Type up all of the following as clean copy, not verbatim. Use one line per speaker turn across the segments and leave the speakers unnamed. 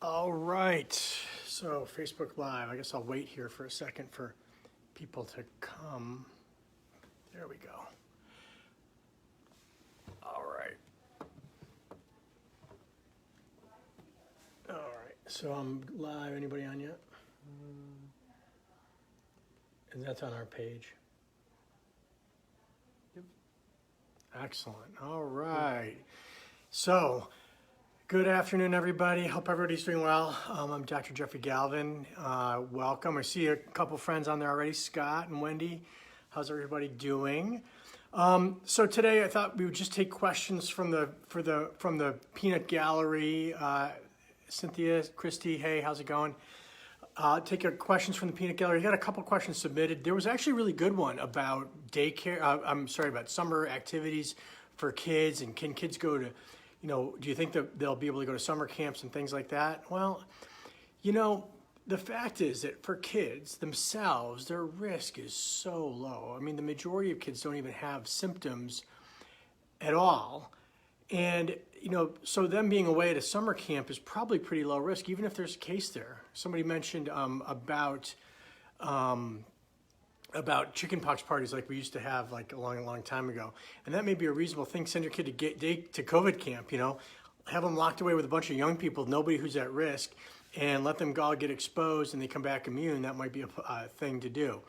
All right, so Facebook Live. I guess I'll wait here for a second for people to come. There we go. All right. All right, so I'm live. Anybody on yet? And that's on our page.
Yep.
Excellent. All right. So, good afternoon, everybody. Hope everybody's doing well. I'm Dr. Jeffrey Galvin. Welcome. I see a couple friends on there already, Scott and Wendy. How's everybody doing? So today I thought we would just take questions from the peanut gallery. Cynthia, Christy, hey, how's it going? Take questions from the peanut gallery. You got a couple questions submitted. There was actually a really good one about daycare. About summer activities for kids, and can kids go to, do you think that they'll be able to go to summer camps and things like that? Well, the fact is that for kids themselves, their risk is so low. I mean, the majority of kids don't even have symptoms at all. And, so them being away at a summer camp is probably pretty low risk, even if there's a case there. Somebody mentioned about chickenpox parties like we used to have like a long time ago. And that may be a reasonable thing. Send your kid to COVID camp, have them locked away with a bunch of young people, nobody who's at risk, and let them all get exposed and they come back immune. That might be a thing to do.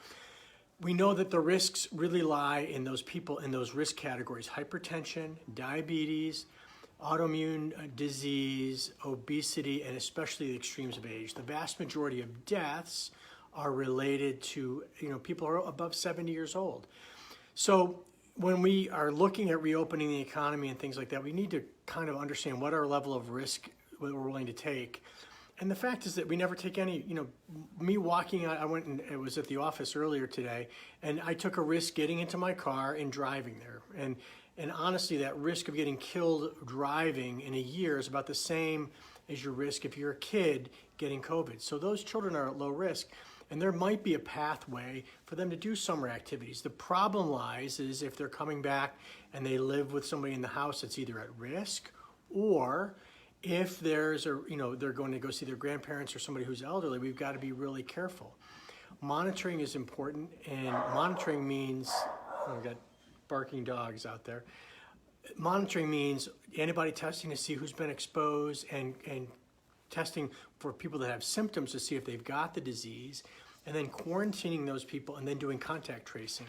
We know that the risks really lie in those people in those risk categories: hypertension, diabetes, autoimmune disease, obesity, and especially the extremes of age. The vast majority of deaths are related to people who are above 70 years old. So when we are looking at reopening the economy and things like that, we need to kind of understand what our level of risk we're willing to take. And the fact is that we never take any, me walking out, I went and it was at the office earlier today, and I took a risk getting into my car and driving there. And honestly, that risk of getting killed driving in a year is about the same as your risk if you're a kid getting COVID. So those children are at low risk, and there might be a pathway for them to do summer activities. The problem lies is if they're coming back and they live with somebody in the house that's either at risk, or if there's they're going to go see their grandparents or somebody who's elderly. We've got to be really careful. Monitoring is important, and monitoring means, we've got barking dogs out there. Monitoring means antibody testing to see who's been exposed, and testing for people that have symptoms to see if they've got the disease, and then quarantining those people, and then doing contact tracing.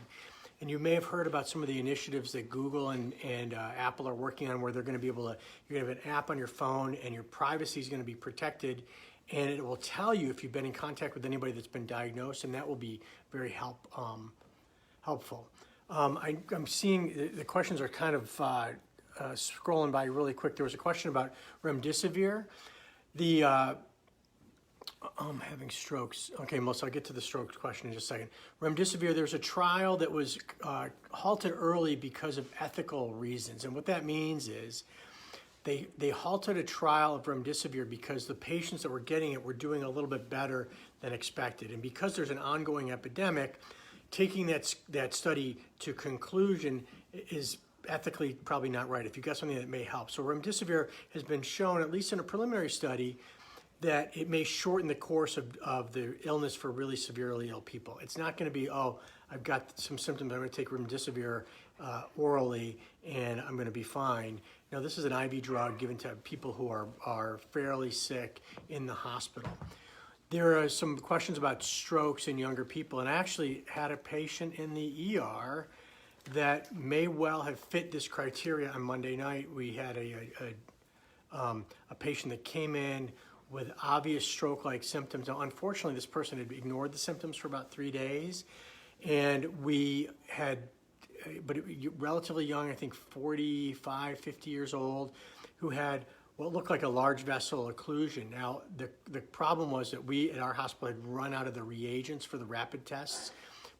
And you may have heard about some of the initiatives that Google and Apple are working on, where they're going to be able to, you're going to have an app on your phone and your privacy is going to be protected, and it will tell you if you've been in contact with anybody that's been diagnosed, and that will be very helpful. I'm seeing the questions are kind of scrolling by really quick. There was a question about remdesivir. I'm having strokes. Okay, Melissa, I'll get to the strokes question in just a second. Remdesivir, there's a trial that was halted early because of ethical reasons. And what that means is they halted a trial of remdesivir because the patients that were getting it were doing a little bit better than expected. And because there's an ongoing epidemic, taking that study to conclusion is ethically probably not right if you've got something that may help. So remdesivir has been shown, at least in a preliminary study, that it may shorten the course of the illness for really severely ill people. It's not going to be, I've got some symptoms, I'm going to take remdesivir orally and I'm going to be fine. No, this is an IV drug given to people who are fairly sick in the hospital. There are some questions about strokes in younger people, and I actually had a patient in the ER that may well have fit this criteria on Monday night. We had a patient that came in with obvious stroke-like symptoms. Now, unfortunately, this person had ignored the symptoms for about 3 days, and we had, relatively young, I think 45, 50 years old, who had what looked like a large vessel occlusion. Now, the problem was that we at our hospital had run out of the reagents for the rapid tests,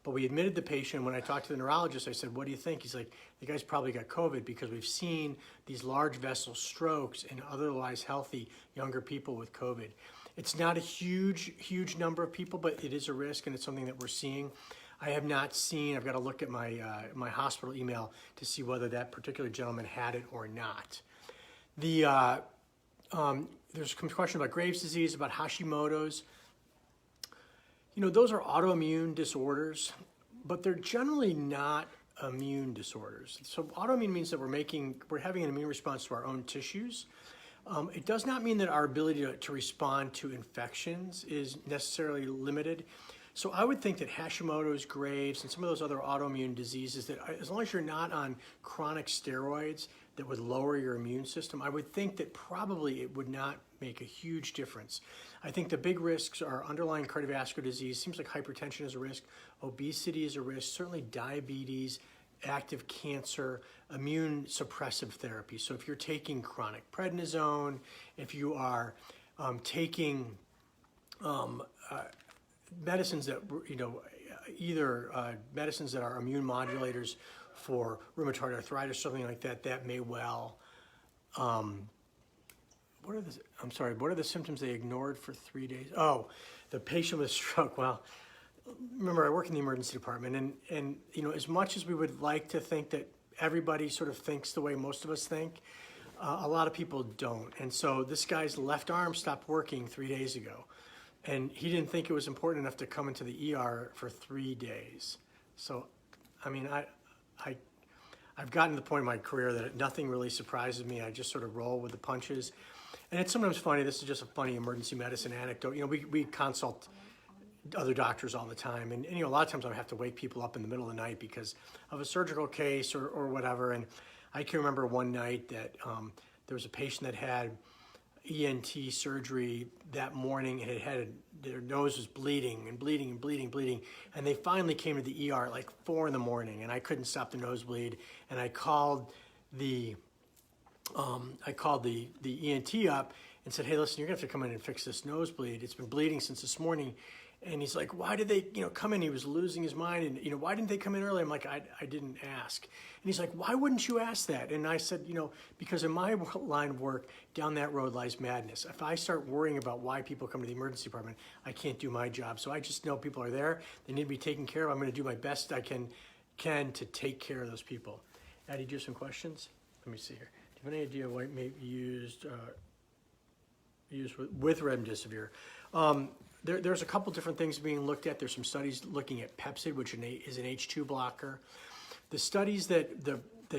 but we admitted the patient. When I talked to the neurologist, I said, what do you think? He's like, the guy's probably got COVID, because we've seen these large vessel strokes in otherwise healthy younger people with COVID. It's not a huge number of people, but it is a risk, and it's something that we're seeing. I have not seen, I've got to look at my hospital email to see whether that particular gentleman had it or not. There's a question about Graves' disease, about Hashimoto's. Those are autoimmune disorders, but they're generally not immune disorders. So autoimmune means that we're having an immune response to our own tissues. It does not mean that our ability to respond to infections is necessarily limited. So I would think that Hashimoto's, Graves, and some of those other autoimmune diseases, that as long as you're not on chronic steroids that would lower your immune system, I would think that probably it would not make a huge difference. I think the big risks are underlying cardiovascular disease. Seems like hypertension is a risk, obesity is a risk, certainly diabetes, active cancer, immune suppressive therapy. So if you're taking chronic prednisone, if you are taking medicines that, either medicines that are immune modulators for rheumatoid arthritis, something like that, that may well, what are the symptoms they ignored for 3 days? Oh, the patient with stroke. Well, remember, I work in the emergency department, and as much as we would like to think that everybody sort of thinks the way most of us think, a lot of people don't. And so this guy's left arm stopped working 3 days ago, and he didn't think it was important enough to come into the ER for 3 days. So, I mean, I've gotten to the point in my career that nothing really surprises me. I just sort of roll with the punches. And it's sometimes funny. This is just a funny emergency medicine anecdote. We consult other doctors all the time, and a lot of times I have to wake people up in the middle of the night because of a surgical case or whatever. And I can remember one night that there was a patient that had ENT surgery that morning, and their nose was bleeding, and they finally came to the ER at like 4 a.m, and I couldn't stop the nosebleed, and I called the ENT up and said, "Hey, listen, you're gonna have to come in and fix this nosebleed. It's been bleeding since this morning." And he's like, "Why did they, come in?" He was losing his mind, and why didn't they come in early? I'm like, I didn't ask. And he's like, "Why wouldn't you ask that?" And I said, because in my line of work, down that road lies madness. If I start worrying about why people come to the emergency department, I can't do my job. So I just know people are there. They need to be taken care of. I'm going to do my best I can to take care of those people. Addie, do you have some questions? Let me see here. Do you have any idea why it may be used with remdesivir? There's a couple different things being looked at. There's some studies looking at Pepsid, which is an H2 blocker. The studies that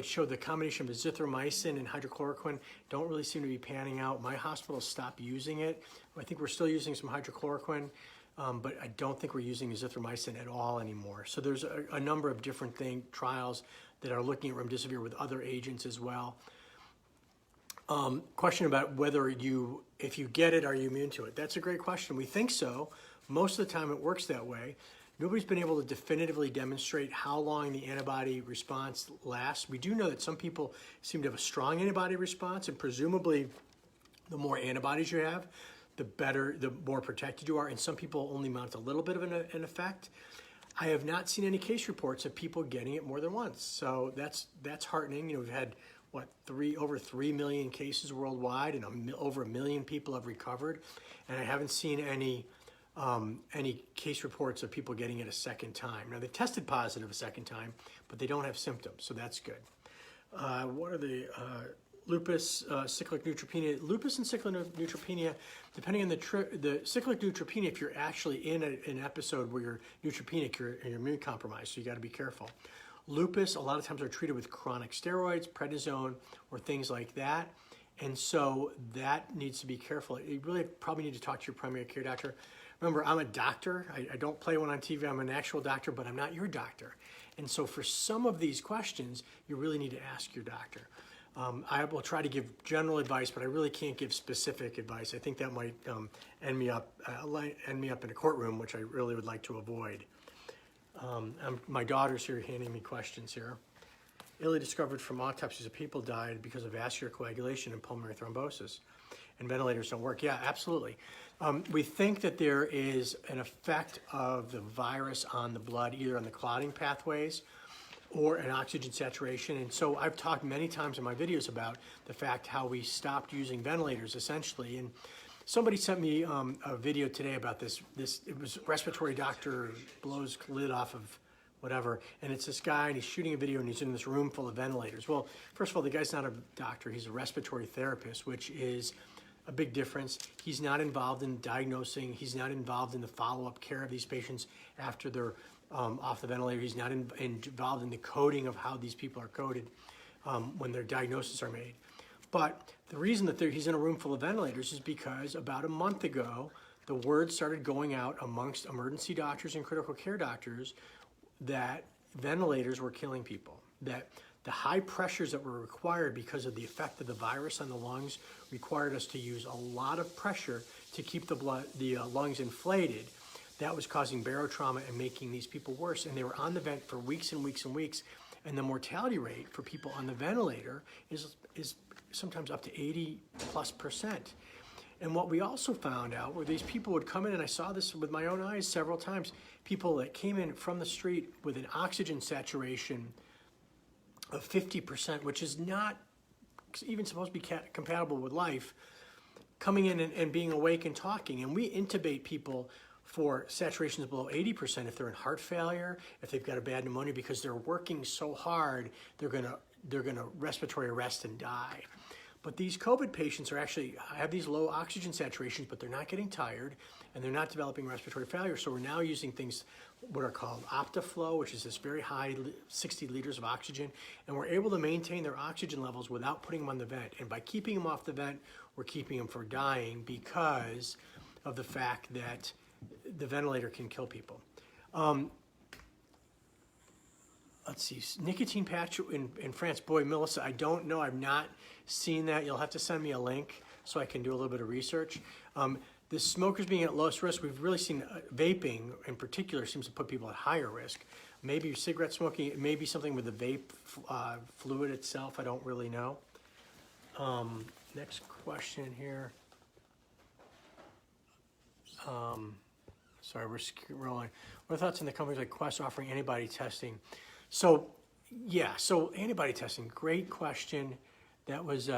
show the combination of azithromycin and hydrochloroquine don't really seem to be panning out. My hospital stopped using it. I think we're still using some hydrochloroquine, but I don't think we're using azithromycin at all anymore. So there's a number of different trials that are looking at remdesivir with other agents as well. Question about whether if you get it, are you immune to it? That's a great question. We think so. Most of the time it works that way. Nobody's been able to definitively demonstrate how long the antibody response lasts. We do know that some people seem to have a strong antibody response, and presumably the more antibodies you have, the more protected you are, and some people only mount a little bit of an effect. I have not seen any case reports of people getting it more than once, so that's heartening. We've had over 3 million cases worldwide, and over 1 million people have recovered, and I haven't seen any case reports of people getting it a second time. Now, they tested positive a second time, but they don't have symptoms, so that's good. What are the lupus, cyclic neutropenia? Lupus and cyclic neutropenia, depending on the cyclic neutropenia, if you're actually in an episode where you're neutropenic, you're immune compromised, so you got to be careful. Lupus, a lot of times are treated with chronic steroids, prednisone, or things like that. And so that needs to be careful. You really probably need to talk to your primary care doctor. Remember, I'm a doctor. I don't play one on TV. I'm an actual doctor, but I'm not your doctor. And so for some of these questions, you really need to ask your doctor. I will try to give general advice, but I really can't give specific advice. I think that might end me up in a courtroom, which I really would like to avoid. My daughter's here handing me questions here. Illy discovered from autopsies that people died because of vascular coagulation and pulmonary thrombosis, and ventilators don't work. Yeah, absolutely. We think that there is an effect of the virus on the blood, either on the clotting pathways or an oxygen saturation. And so I've talked many times in my videos about the fact how we stopped using ventilators essentially. And somebody sent me a video today about this. It was respiratory doctor blows lid off of whatever, and it's this guy, and he's shooting a video, and he's in this room full of ventilators. Well, first of all, the guy's not a doctor. He's a respiratory therapist, which is a big difference. He's not involved in diagnosing. He's not involved in the follow-up care of these patients after they're off the ventilator. He's not involved in the coding of how these people are coded when their diagnoses are made. But the reason that he's in a room full of ventilators is because about a month ago, the word started going out amongst emergency doctors and critical care doctors that ventilators were killing people, that the high pressures that were required because of the effect of the virus on the lungs required us to use a lot of pressure to keep the lungs inflated. That was causing barotrauma and making these people worse. And they were on the vent for weeks and weeks and weeks. And the mortality rate for people on the ventilator is sometimes up to 80+%. And what we also found out were these people would come in, and I saw this with my own eyes several times, people that came in from the street with an oxygen saturation of 50%, which is not even supposed to be compatible with life, coming in and being awake and talking. And we intubate people for saturations below 80% if they're in heart failure, if they've got a bad pneumonia, because they're working so hard, they're gonna respiratory arrest and die. But these COVID patients have these low oxygen saturations, but they're not getting tired and they're not developing respiratory failure. So we're now using things what are called OptiFlow, which is this very high 60 liters of oxygen, and we're able to maintain their oxygen levels without putting them on the vent. And by keeping them off the vent, we're keeping them from dying because of the fact that the ventilator can kill people. Let's see, nicotine patch in France. Boy, Melissa, I don't know. I've not seen that. You'll have to send me a link so I can do a little bit of research. The smokers being at lowest risk, we've really seen vaping in particular seems to put people at higher risk. Maybe cigarette smoking, maybe something with the vape fluid itself. I don't really know. Next question here. Sorry, we're scrolling. What are thoughts on the companies like Quest offering antibody testing? So, yeah, so antibody testing, great question. That was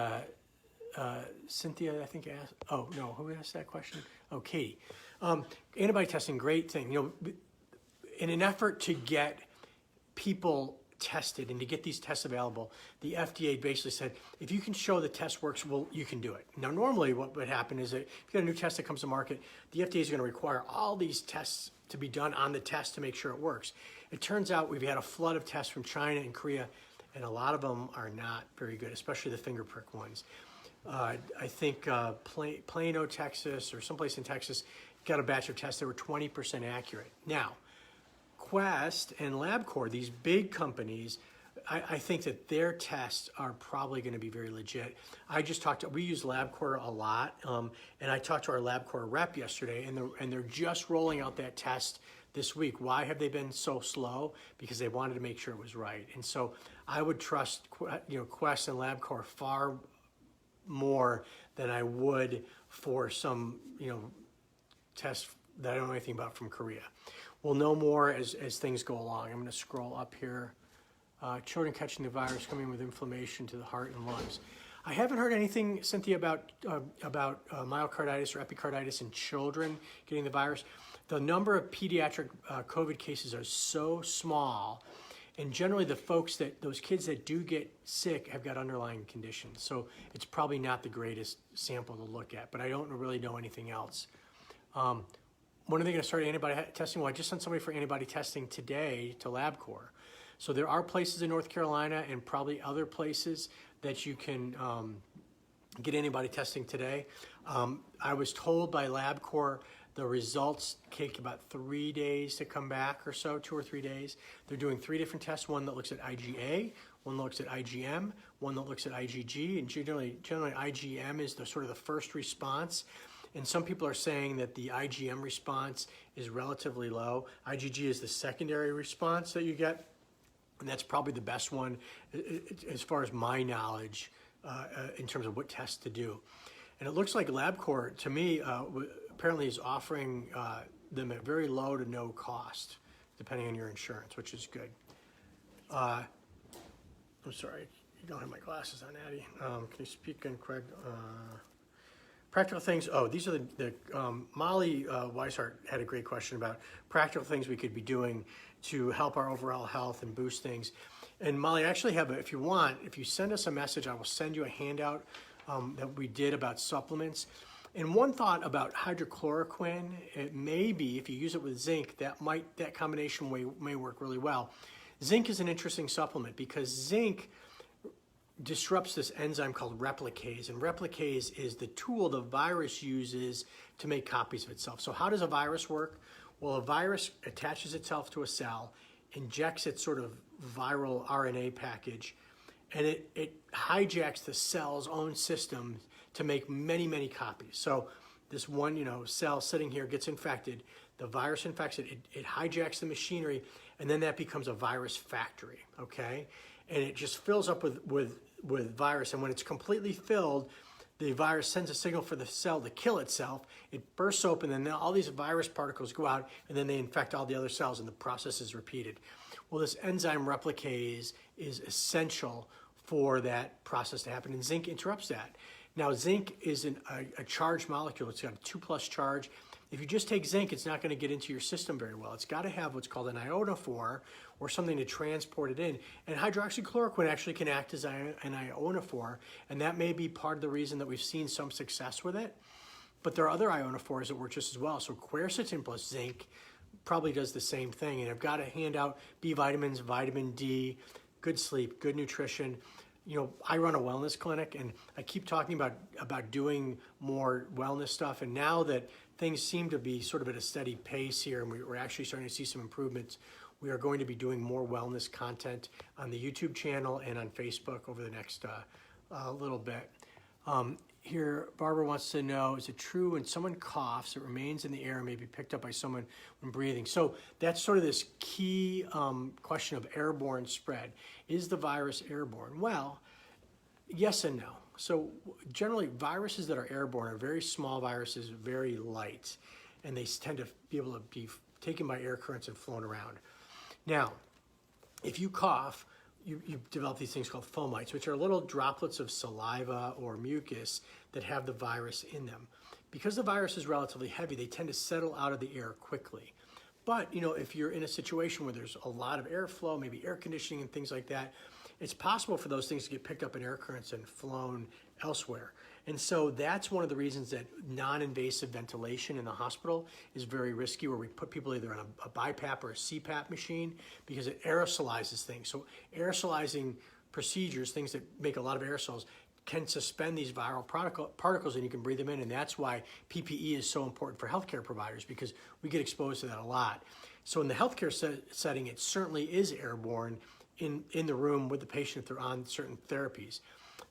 Cynthia, I think, asked. Oh, no, who asked that question? Oh, Katie. Antibody testing, great thing. You know, in an effort to get people tested and to get these tests available, the FDA basically said, if you can show the test works, well, you can do it. Now, normally what would happen is that if you got a new test that comes to market, the FDA is going to require all these tests to be done on the test to make sure it works. It turns out we've had a flood of tests from China and Korea, and a lot of them are not very good, especially the finger prick ones. I think Plano, Texas, or someplace in Texas, got a batch of tests that were 20% accurate. Now, Quest and LabCorp, these big companies, I think that their tests are probably going to be very legit. We use LabCorp a lot, and I talked to our LabCorp rep yesterday, and they're just rolling out that test this week. Why have they been so slow? Because they wanted to make sure it was right. And so I would trust Quest and LabCorp far more than I would for some tests that I don't know anything about from Korea. We'll know more as things go along. I'm going to scroll up here. Children catching the virus coming with inflammation to the heart and lungs. I haven't heard anything, Cynthia, about myocarditis or epicarditis in children getting the virus. The number of pediatric COVID cases are so small, and generally those kids that do get sick have got underlying conditions. So it's probably not the greatest sample to look at, but I don't really know anything else. When are they going to start antibody testing? Well, I just sent somebody for antibody testing today to LabCorp. So there are places in North Carolina and probably other places that you can get antibody testing today. I was told by LabCorp the results take about 3 days to come back or so, 2 or 3 days. They're doing 3 different tests, one that looks at IgA, one that looks at IgM, one that looks at IgG, and generally IgM is the sort of the first response. And some people are saying that the IgM response is relatively low. IgG is the secondary response that you get, and that's probably the best one as far as my knowledge in terms of what tests to do. And it looks like LabCorp, to me, apparently is offering them at very low to no cost, depending on your insurance, which is good. I'm sorry, you don't have my glasses on, Addie. Can you speak on Craig? Practical things. Oh, these are the Molly Weishart had a great question about practical things we could be doing to help our overall health and boost things. And Molly, I actually have, if you want, if you send us a message, I will send you a handout that we did about supplements. And one thought about hydrochloroquine, it may be, if you use it with zinc, that combination may work really well. Zinc is an interesting supplement because zinc disrupts this enzyme called replicase, and replicase is the tool the virus uses to make copies of itself. So how does a virus work? Well, a virus attaches itself to a cell, injects its sort of viral RNA package, and it hijacks the cell's own system to make many, many copies. So this one, cell sitting here gets infected, the virus infects it, it hijacks the machinery, and then that becomes a virus factory, okay? And it just fills up with virus, and when it's completely filled, the virus sends a signal for the cell to kill itself. It bursts open, and then all these virus particles go out, and then they infect all the other cells, and the process is repeated. Well, this enzyme replicase is essential for that process to happen, and zinc interrupts that. Now, zinc is a charged molecule. It's got a 2+ charge. If you just take zinc, it's not going to get into your system very well. It's got to have what's called an ionophore, or something to transport it in. And hydroxychloroquine actually can act as an ionophore, and that may be part of the reason that we've seen some success with it. But there are other ionophores that work just as well. So quercetin plus zinc probably does the same thing. And I've got to hand out B vitamins, vitamin D, good sleep, good nutrition. I run a wellness clinic, and I keep talking about doing more wellness stuff. And now that things seem to be sort of at a steady pace here, and we're actually starting to see some improvements, we are going to be doing more wellness content on the YouTube channel and on Facebook over the next little bit. Here, Barbara wants to know, is it true when someone coughs, it remains in the air and may be picked up by someone when breathing? So that's sort of this key question of airborne spread. Is the virus airborne? Well, yes and no. So generally, viruses that are airborne are very small viruses, very light, and they tend to be able to be taken by air currents and flown around. Now, if you cough, you develop these things called fomites, which are little droplets of saliva or mucus that have the virus in them. Because the virus is relatively heavy, they tend to settle out of the air quickly. But, if you're in a situation where there's a lot of airflow, maybe air conditioning and things like that, it's possible for those things to get picked up in air currents and flown elsewhere. And so that's one of the reasons that non-invasive ventilation in the hospital is very risky, where we put people either on a BiPAP or a CPAP machine, because it aerosolizes things. So aerosolizing procedures, things that make a lot of aerosols, can suspend these viral particles, and you can breathe them in. And that's why PPE is so important for healthcare providers, because we get exposed to that a lot. So in the healthcare setting, it certainly is airborne in the room with the patient if they're on certain therapies.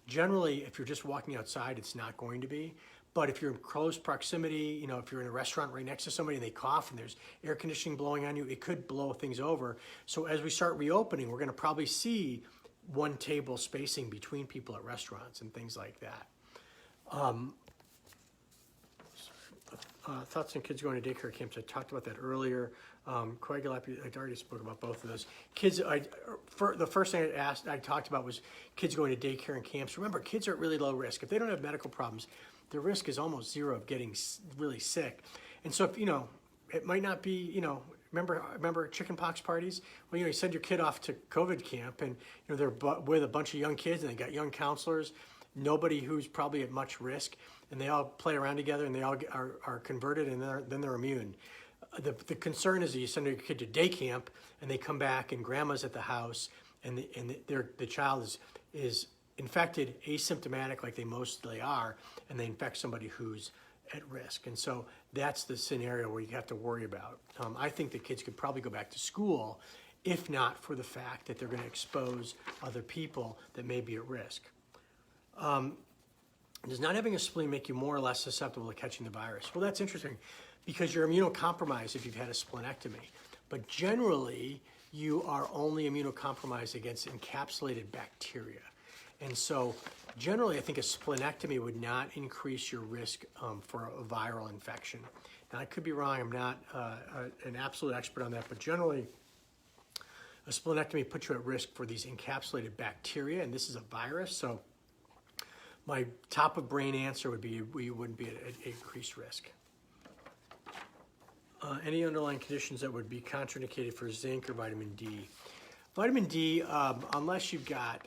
Generally, if you're just walking outside, it's not going to be. But if you're in close proximity, if you're in a restaurant right next to somebody and they cough and there's air conditioning blowing on you, it could blow things over. So as we start reopening, we're going to probably see one table spacing between people at restaurants and things like that. Thoughts on kids going to daycare camps. I talked about that earlier. Coagulopathy, I already spoke about both of those. Kids, the first thing I talked about was kids going to daycare and camps. Remember, kids are at really low risk. If they don't have medical problems, the risk is almost zero of getting really sick. And so if, it might not be, remember chickenpox parties? Well, you send your kid off to COVID camp, and they're with a bunch of young kids, and they got young counselors, nobody who's probably at much risk, and they all play around together, and they all are converted, and then they're immune. The concern is that you send your kid to day camp, and they come back, and grandma's at the house, and the child is infected, asymptomatic like they mostly are, and they infect somebody who's at risk. And so that's the scenario where you have to worry about. I think that kids could probably go back to school if not for the fact that they're going to expose other people that may be at risk. Does not having a spleen make you more or less susceptible to catching the virus? Well, that's interesting, because you're immunocompromised if you've had a splenectomy. But generally, you are only immunocompromised against encapsulated bacteria. And so generally, I think a splenectomy would not increase your risk for a viral infection. Now, I could be wrong. I'm not an absolute expert on that. But generally, a splenectomy puts you at risk for these encapsulated bacteria. And this is a virus. So my top of brain answer would be you wouldn't be at increased risk. Any underlying conditions that would be contraindicated for zinc or vitamin D? Vitamin D, unless you've got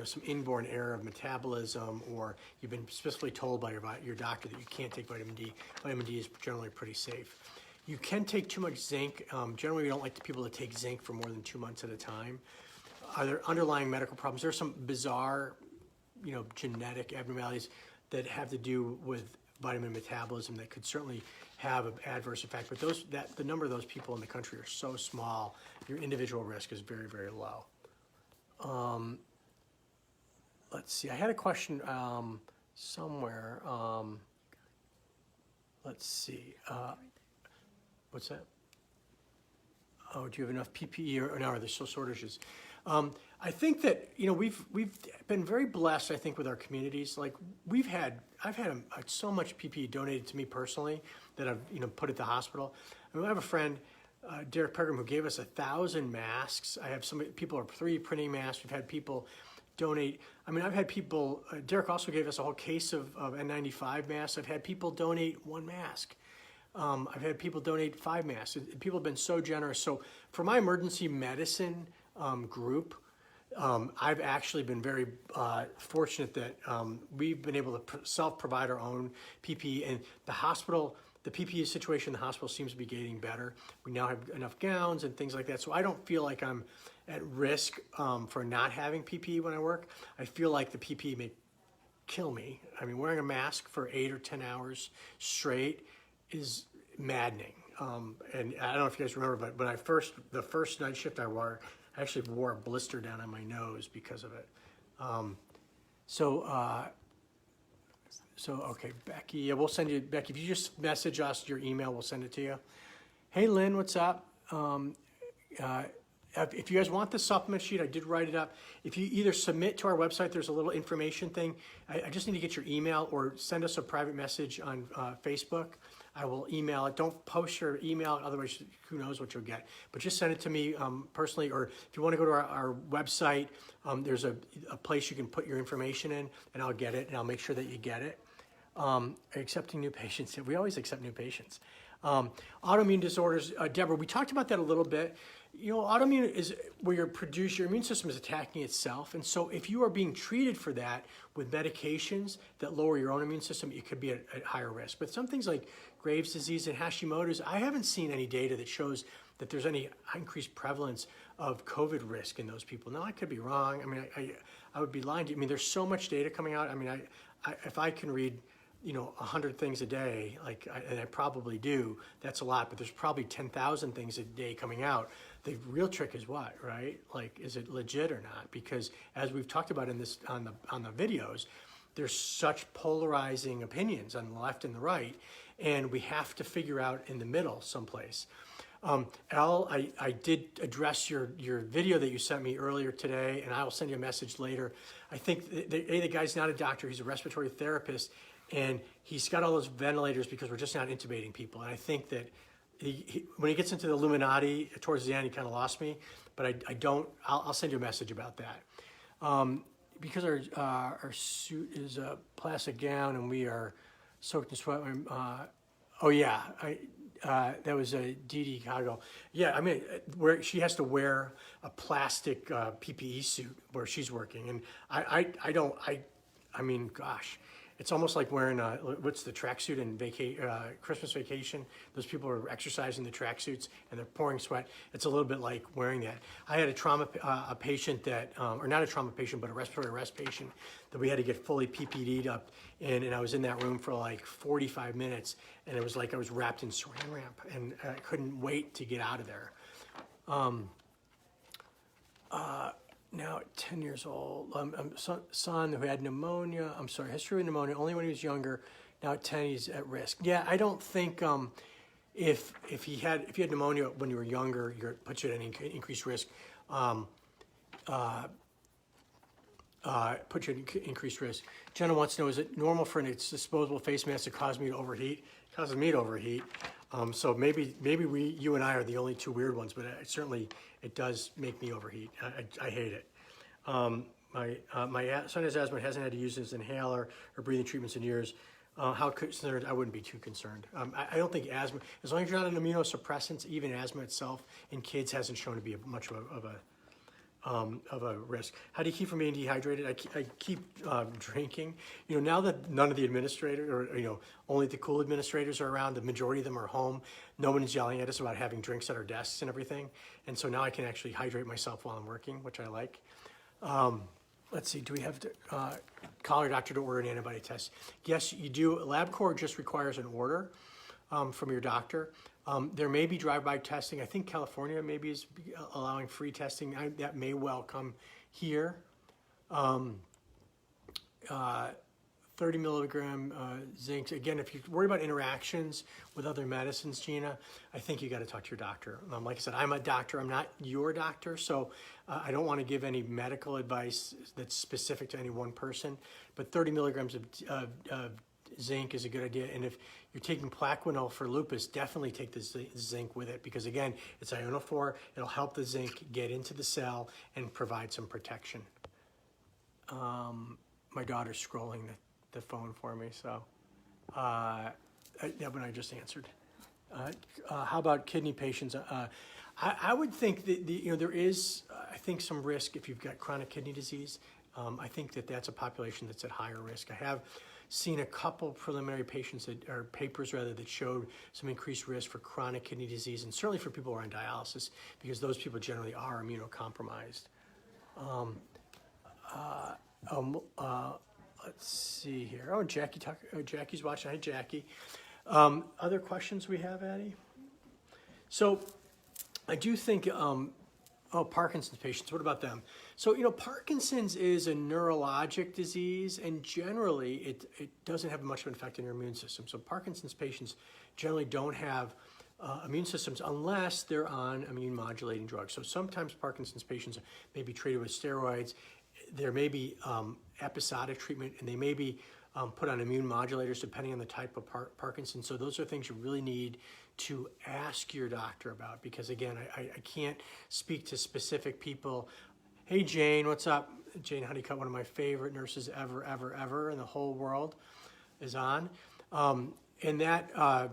some inborn error of metabolism, or you've been specifically told by your doctor that you can't take vitamin D. Vitamin D is generally pretty safe. You can take too much zinc. Generally, we don't like the people to take zinc for more than 2 months at a time. Are there underlying medical problems? There are some bizarre, genetic abnormalities that have to do with vitamin metabolism that could certainly have an adverse effect. But the number of those people in the country are so small, your individual risk is very, very low. Let's see. I had a question somewhere. Let's see. What's that? Oh, do you have enough PPE or no? Are there still shortages? I think that we've been very blessed. I think with our communities, like I've had so much PPE donated to me personally that I've put at the hospital. I have a friend, Derek Pegram, who gave us 1,000 masks. I have some people are 3D printing masks. We've had people donate. I've had people. Derek also gave us a whole case of N95 masks. I've had people donate 1 mask. I've had people donate 5 masks. People have been so generous. So for my emergency medicine group, I've actually been very fortunate that we've been able to self-provide our own PPE. And the hospital, the PPE situation in the hospital seems to be getting better. We now have enough gowns and things like that. So I don't feel like I'm at risk for not having PPE when I work. I feel like the PPE may kill me. Wearing a mask for 8 or 10 hours straight is maddening. And I don't know if you guys remember, but when the first night shift I actually wore a blister down on my nose because of it. So okay, Becky, yeah, we'll send you, Becky, if you just message us your email, we'll send it to you. Hey, Lynn, what's up? If you guys want the supplement sheet, I did write it up. If you either submit to our website, there's a little information thing. I just need to get your email or send us a private message on Facebook. I will email it. Don't post your email, otherwise who knows what you'll get. But just send it to me personally, or if you want to go to our website, there's a place you can put your information in, and I'll get it, and I'll make sure that you get it. Accepting new patients. We always accept new patients. Autoimmune disorders. Deborah, we talked about that a little bit. Autoimmune is where your immune system is attacking itself. And so if you are being treated for that with medications that lower your own immune system, it could be at higher risk. But some things like Graves' disease and Hashimoto's, I haven't seen any data that shows that there's any increased prevalence of COVID risk in those people. Now, I could be wrong. I would be lying to you. There's so much data coming out. If I can read 100 things a day, and I probably do, that's a lot, but there's probably 10,000 things a day coming out. The real trick is what, right? Is it legit or not? Because as we've talked about in this on the videos, there's such polarizing opinions on the left and the right, and we have to figure out in the middle someplace. Al, I did address your video that you sent me earlier today, and I will send you a message later. I think the guy's not a doctor, he's a respiratory therapist, and he's got all those ventilators because we're just not intubating people. And I think that when he gets into the Illuminati towards the end, he kind of lost me, but I'll send you a message about that. Because our suit is a plastic gown and we are soaked in sweat. That was a Dee Chicago. Yeah, where she has to wear a plastic PPE suit where she's working, and gosh, it's almost like wearing what's the tracksuit in Christmas Vacation? Those people are exercising the tracksuits and they're pouring sweat. It's a little bit like wearing that. I had a patient that, or not a trauma patient, but a respiratory arrest patient that we had to get fully PPD'd up in, and I was in that room for 45 minutes, and it was like I was wrapped in saran wrap, and I couldn't wait to get out of there. Now 10 years old, son who had pneumonia, history of pneumonia, only when he was younger. Now at 10, he's at risk. Yeah, I don't think if you had pneumonia when you were younger, it puts you at an increased risk. Put you at increased risk. Jenna wants to know, is it normal for a disposable face mask to cause me to overheat? It causes me to overheat. So maybe you and I are the only two weird ones, but it does make me overheat. I hate it. My son has asthma, hasn't had to use his inhaler or breathing treatments in years. How concerned? I wouldn't be too concerned. I don't think asthma, as long as you're not on immunosuppressants, even asthma itself in kids hasn't shown to be much of a of a risk. How do you keep from being dehydrated? I keep drinking. Now that none of the administrators, or only the cool administrators are around, the majority of them are home. No one is yelling at us about having drinks at our desks and everything. And so now I can actually hydrate myself while I'm working, which I like. Let's see, do we have to call our doctor to order an antibody test? Yes, you do. LabCorp just requires an order from your doctor. There may be drive-by testing. I think California maybe is allowing free testing. That may well come here. 30 milligram zinc. Again, if you're worried about interactions with other medicines, Gina, I think you got to talk to your doctor. Like I said, I'm a doctor. I'm not your doctor, so I don't want to give any medical advice that's specific to any one person. But 30 milligrams of zinc is a good idea. And if you're taking Plaquenil for lupus, definitely take the zinc with it, because again, it's ionophore. It'll help the zinc get into the cell and provide some protection. My daughter's scrolling the phone for me, so that one I just answered. How about kidney patients? I would think that there is, I think, some risk if you've got chronic kidney disease. I think that's a population that's at higher risk. I have seen a couple preliminary papers that showed some increased risk for chronic kidney disease, and certainly for people who are on dialysis, because those people generally are immunocompromised. Let's see here. Oh, Jackie's watching. Hi, Jackie. Other questions we have, Addie? So I do think, Parkinson's patients, what about them? So, Parkinson's is a neurologic disease, and generally it doesn't have much of an effect on your immune system. So Parkinson's patients generally don't have immune systems unless they're on immune modulating drugs. So sometimes Parkinson's patients may be treated with steroids. There may be episodic treatment, and they may be put on immune modulators depending on the type of Parkinson's. So those are things you really need to ask your doctor about, because again, I can't speak to specific people. Hey, Jane, what's up? Jane Honeycutt, one of my favorite nurses ever in the whole world, is on. And that, I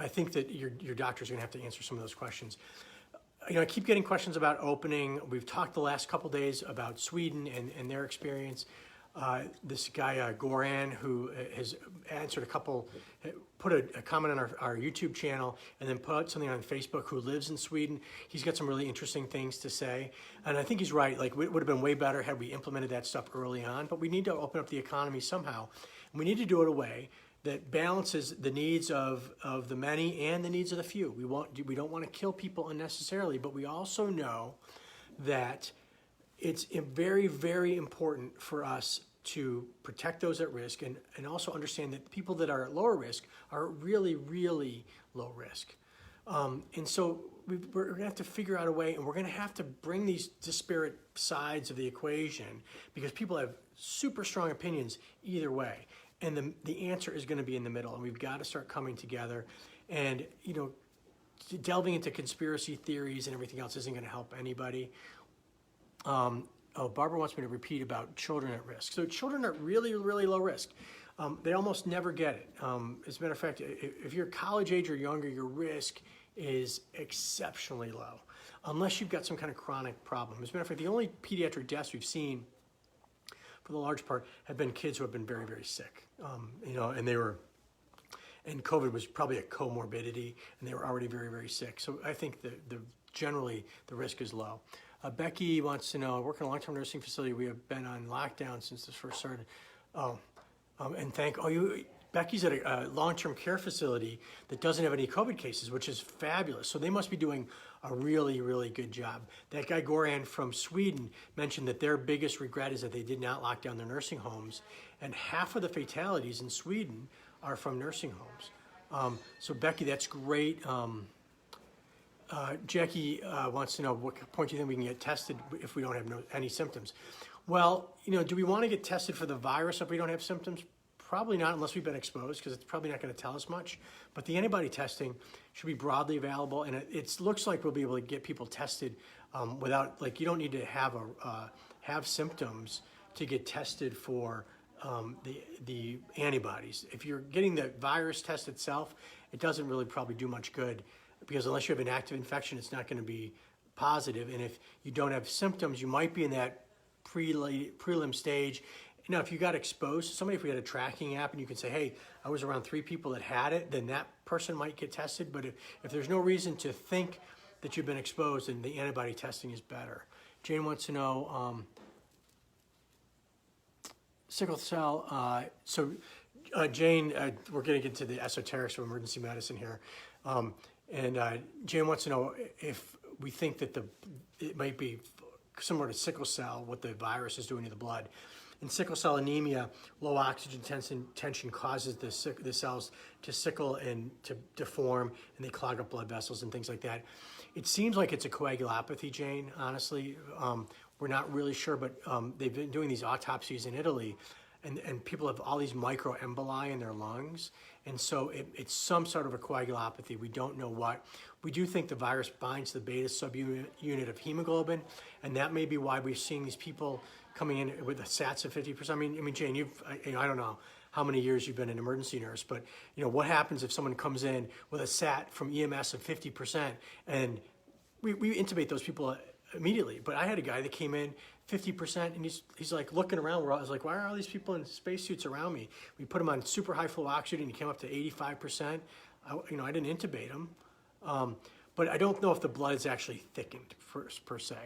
think that your doctor's gonna have to answer some of those questions. I keep getting questions about opening. We've talked the last couple days about Sweden and their experience. This guy, Goran, who has answered put a comment on our YouTube channel and then put something on Facebook, who lives in Sweden. He's got some really interesting things to say. And I think he's right. Like, it would have been way better had we implemented that stuff early on, but we need to open up the economy somehow. And we need to do it in a way that balances the needs of the many and the needs of the few. We don't want to kill people unnecessarily, but we also know that it's very, very important for us to protect those at risk, and also understand that people that are at lower risk are really, really low risk. And so we're going to have to figure out a way, and we're going to have to bring these disparate sides of the equation, because people have super strong opinions either way. And the answer is going to be in the middle, and we've got to start coming together. And, delving into conspiracy theories and everything else isn't going to help anybody. Barbara wants me to repeat about children at risk. So children are really, really low risk. They almost never get it. As a matter of fact, if you're college age or younger, your risk is exceptionally low, unless you've got some kind of chronic problem. As a matter of fact, the only pediatric deaths we've seen, for the large part, have been kids who have been very, very sick. And COVID was probably a comorbidity, and they were already very, very sick. So I think generally the risk is low. Becky wants to know, I work in a long-term nursing facility. We have been on lockdown since this first started. Becky's at a long-term care facility that doesn't have any COVID cases, which is fabulous. So they must be doing a really, really good job. That guy Goran from Sweden mentioned that their biggest regret is that they did not lock down their nursing homes, and half of the fatalities in Sweden are from nursing homes. So Becky, that's great. Jackie wants to know, what point do you think we can get tested if we don't have any symptoms? Well, do we want to get tested for the virus if we don't have symptoms? Probably not, unless we've been exposed, because it's probably not going to tell us much. But the antibody testing should be broadly available, and it looks like we'll be able to get people tested without, you don't need to have symptoms to get tested for the antibodies. If you're getting the virus test itself, it doesn't really probably do much good, because unless you have an active infection, it's not going to be positive, and if you don't have symptoms, you might be in that prelim stage. Now, if you got exposed to somebody, if we had a tracking app and you can say, hey, I was around 3 people that had it, then that person might get tested. But if there's no reason to think that you've been exposed, then the antibody testing is better. Jane wants to know, sickle cell. Jane, we're getting into the esoterics of emergency medicine here. Jane wants to know if we think that it might be similar to sickle cell, what the virus is doing to the blood. In sickle cell anemia, low oxygen tension causes the cells to sickle and to deform, and they clog up blood vessels and things like that. It seems like it's a coagulopathy, Jane, honestly. We're not really sure, but they've been doing these autopsies in Italy, and people have all these microemboli in their lungs, and so it's some sort of a coagulopathy. We don't know what. We do think the virus binds the beta subunit of hemoglobin, and that may be why we're seeing these people coming in with a SATs of 50%. I mean, Jane, I don't know how many years you've been an emergency nurse, but what happens if someone comes in with a SAT from EMS of 50%, and we intubate those people immediately. But I had a guy that came in 50%, and he's like looking around. I was like, why are all these people in spacesuits around me? We put him on super high flow oxygen. He came up to 85%. I didn't intubate him, but I don't know if the blood is actually thickened per se.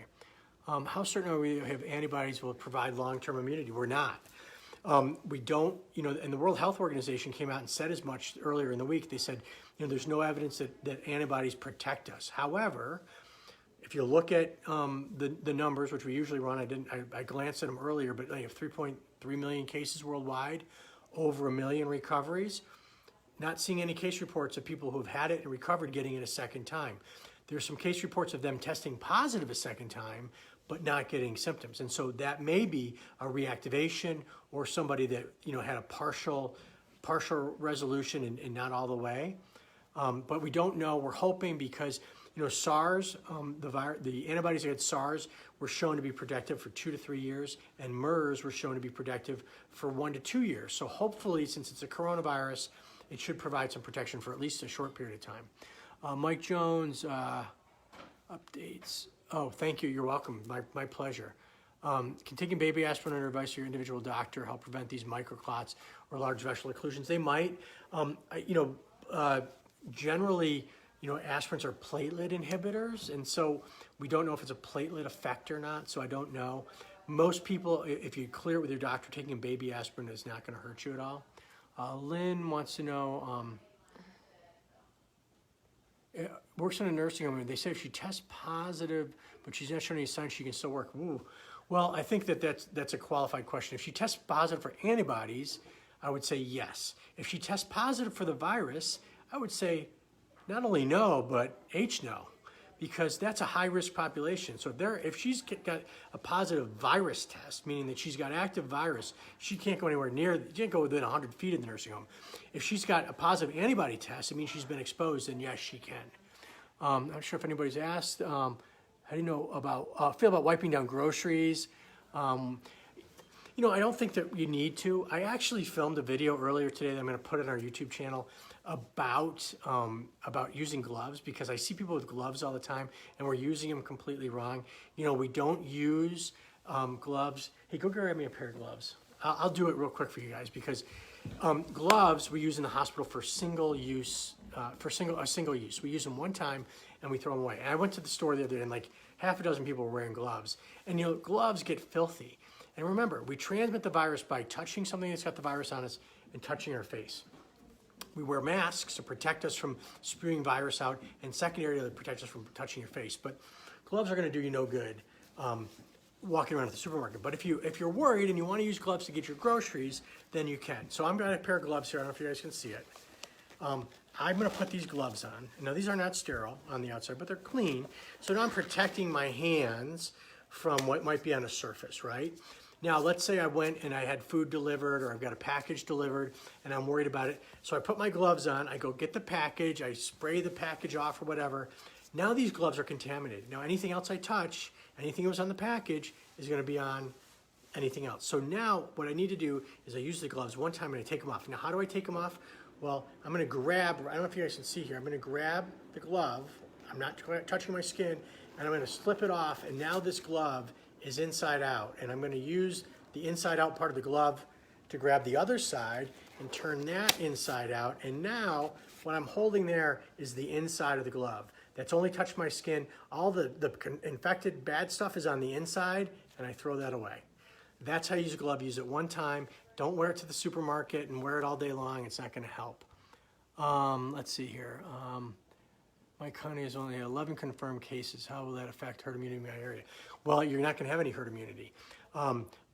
How certain are we have antibodies will provide long-term immunity? We're not. We don't, and the World Health Organization came out and said as much earlier in the week. They said, there's no evidence that antibodies protect us. However, if you look at the numbers, which we usually run, I glanced at them earlier, but they have 3.3 million cases worldwide, over 1 million recoveries. Not seeing any case reports of people who have had it and recovered getting it a second time. There's some case reports of them testing positive a second time, but not getting symptoms. And so that may be a reactivation or somebody that had a partial resolution and not all the way. But we don't know. We're hoping because SARS, the antibodies against SARS were shown to be protective for 2 to 3 years, and MERS were shown to be protective for 1 to 2 years. So hopefully, since it's a coronavirus, it should provide some protection for at least a short period of time. Mike Jones, updates. Oh, thank you. You're welcome. My pleasure. Can taking baby aspirin under advice of your individual doctor help prevent these microclots or large vessel occlusions? They might. Generally, aspirins are platelet inhibitors, and so we don't know if it's a platelet effect or not, so I don't know. Most people, if you clear it with your doctor, taking a baby aspirin is not going to hurt you at all. Lynn wants to know, works in a nursing home, and they say if she tests positive, but she's not showing any signs, she can still work. Ooh. Well, I think that's a qualified question. If she tests positive for antibodies, I would say yes. If she tests positive for the virus, I would say not only no, but no, because that's a high-risk population. So if she's got a positive virus test, meaning that she's got active virus, she can't go anywhere near, she can't go within 100 feet of the nursing home. If she's got a positive antibody test, it means she's been exposed, then yes, she can. I'm not sure if anybody's asked, how do you know feel about wiping down groceries? I don't think that you need to. I actually filmed a video earlier today that I'm going to put on our YouTube channel about using gloves, because I see people with gloves all the time and we're using them completely wrong. We don't use gloves. Hey, go grab me a pair of gloves. I'll do it real quick for you guys, because gloves we use in the hospital for single use. Single use. We use them one time and we throw them away. And I went to the store the other day and like half a dozen people were wearing gloves. And gloves get filthy. And remember, we transmit the virus by touching something that's got the virus on us and touching our face. We wear masks to protect us from spewing virus out, and secondarily to protect us from touching your face. But gloves are going to do you no good walking around at the supermarket. But if you're worried and you want to use gloves to get your groceries, then you can. So I'm got a pair of gloves here. I don't know if you guys can see it. I'm going to put these gloves on. Now, these are not sterile on the outside, but they're clean. So now I'm protecting my hands from what might be on a surface, right? Now, let's say I went and I had food delivered, or I've got a package delivered and I'm worried about it. So I put my gloves on, I go get the package, I spray the package off or whatever. Now these gloves are contaminated. Now anything else I touch, anything that was on the package is going to be on anything else. So now what I need to do is I use the gloves one time and I take them off. Now how do I take them off? Well, I'm going to grab, I don't know if you guys can see here, I'm going to grab the glove, I'm not touching my skin, and I'm going to slip it off, and now this glove is inside out, and I'm going to use the inside out part of the glove to grab the other side and turn that inside out, and now what I'm holding there is the inside of the glove. That's only touched my skin. All the infected bad stuff is on the inside, and I throw that away. That's how you use a glove. Use it one time. Don't wear it to the supermarket and wear it all day long. It's not going to help. Let's see here. My county has only 11 confirmed cases. How will that affect herd immunity in my area? Well, you're not going to have any herd immunity.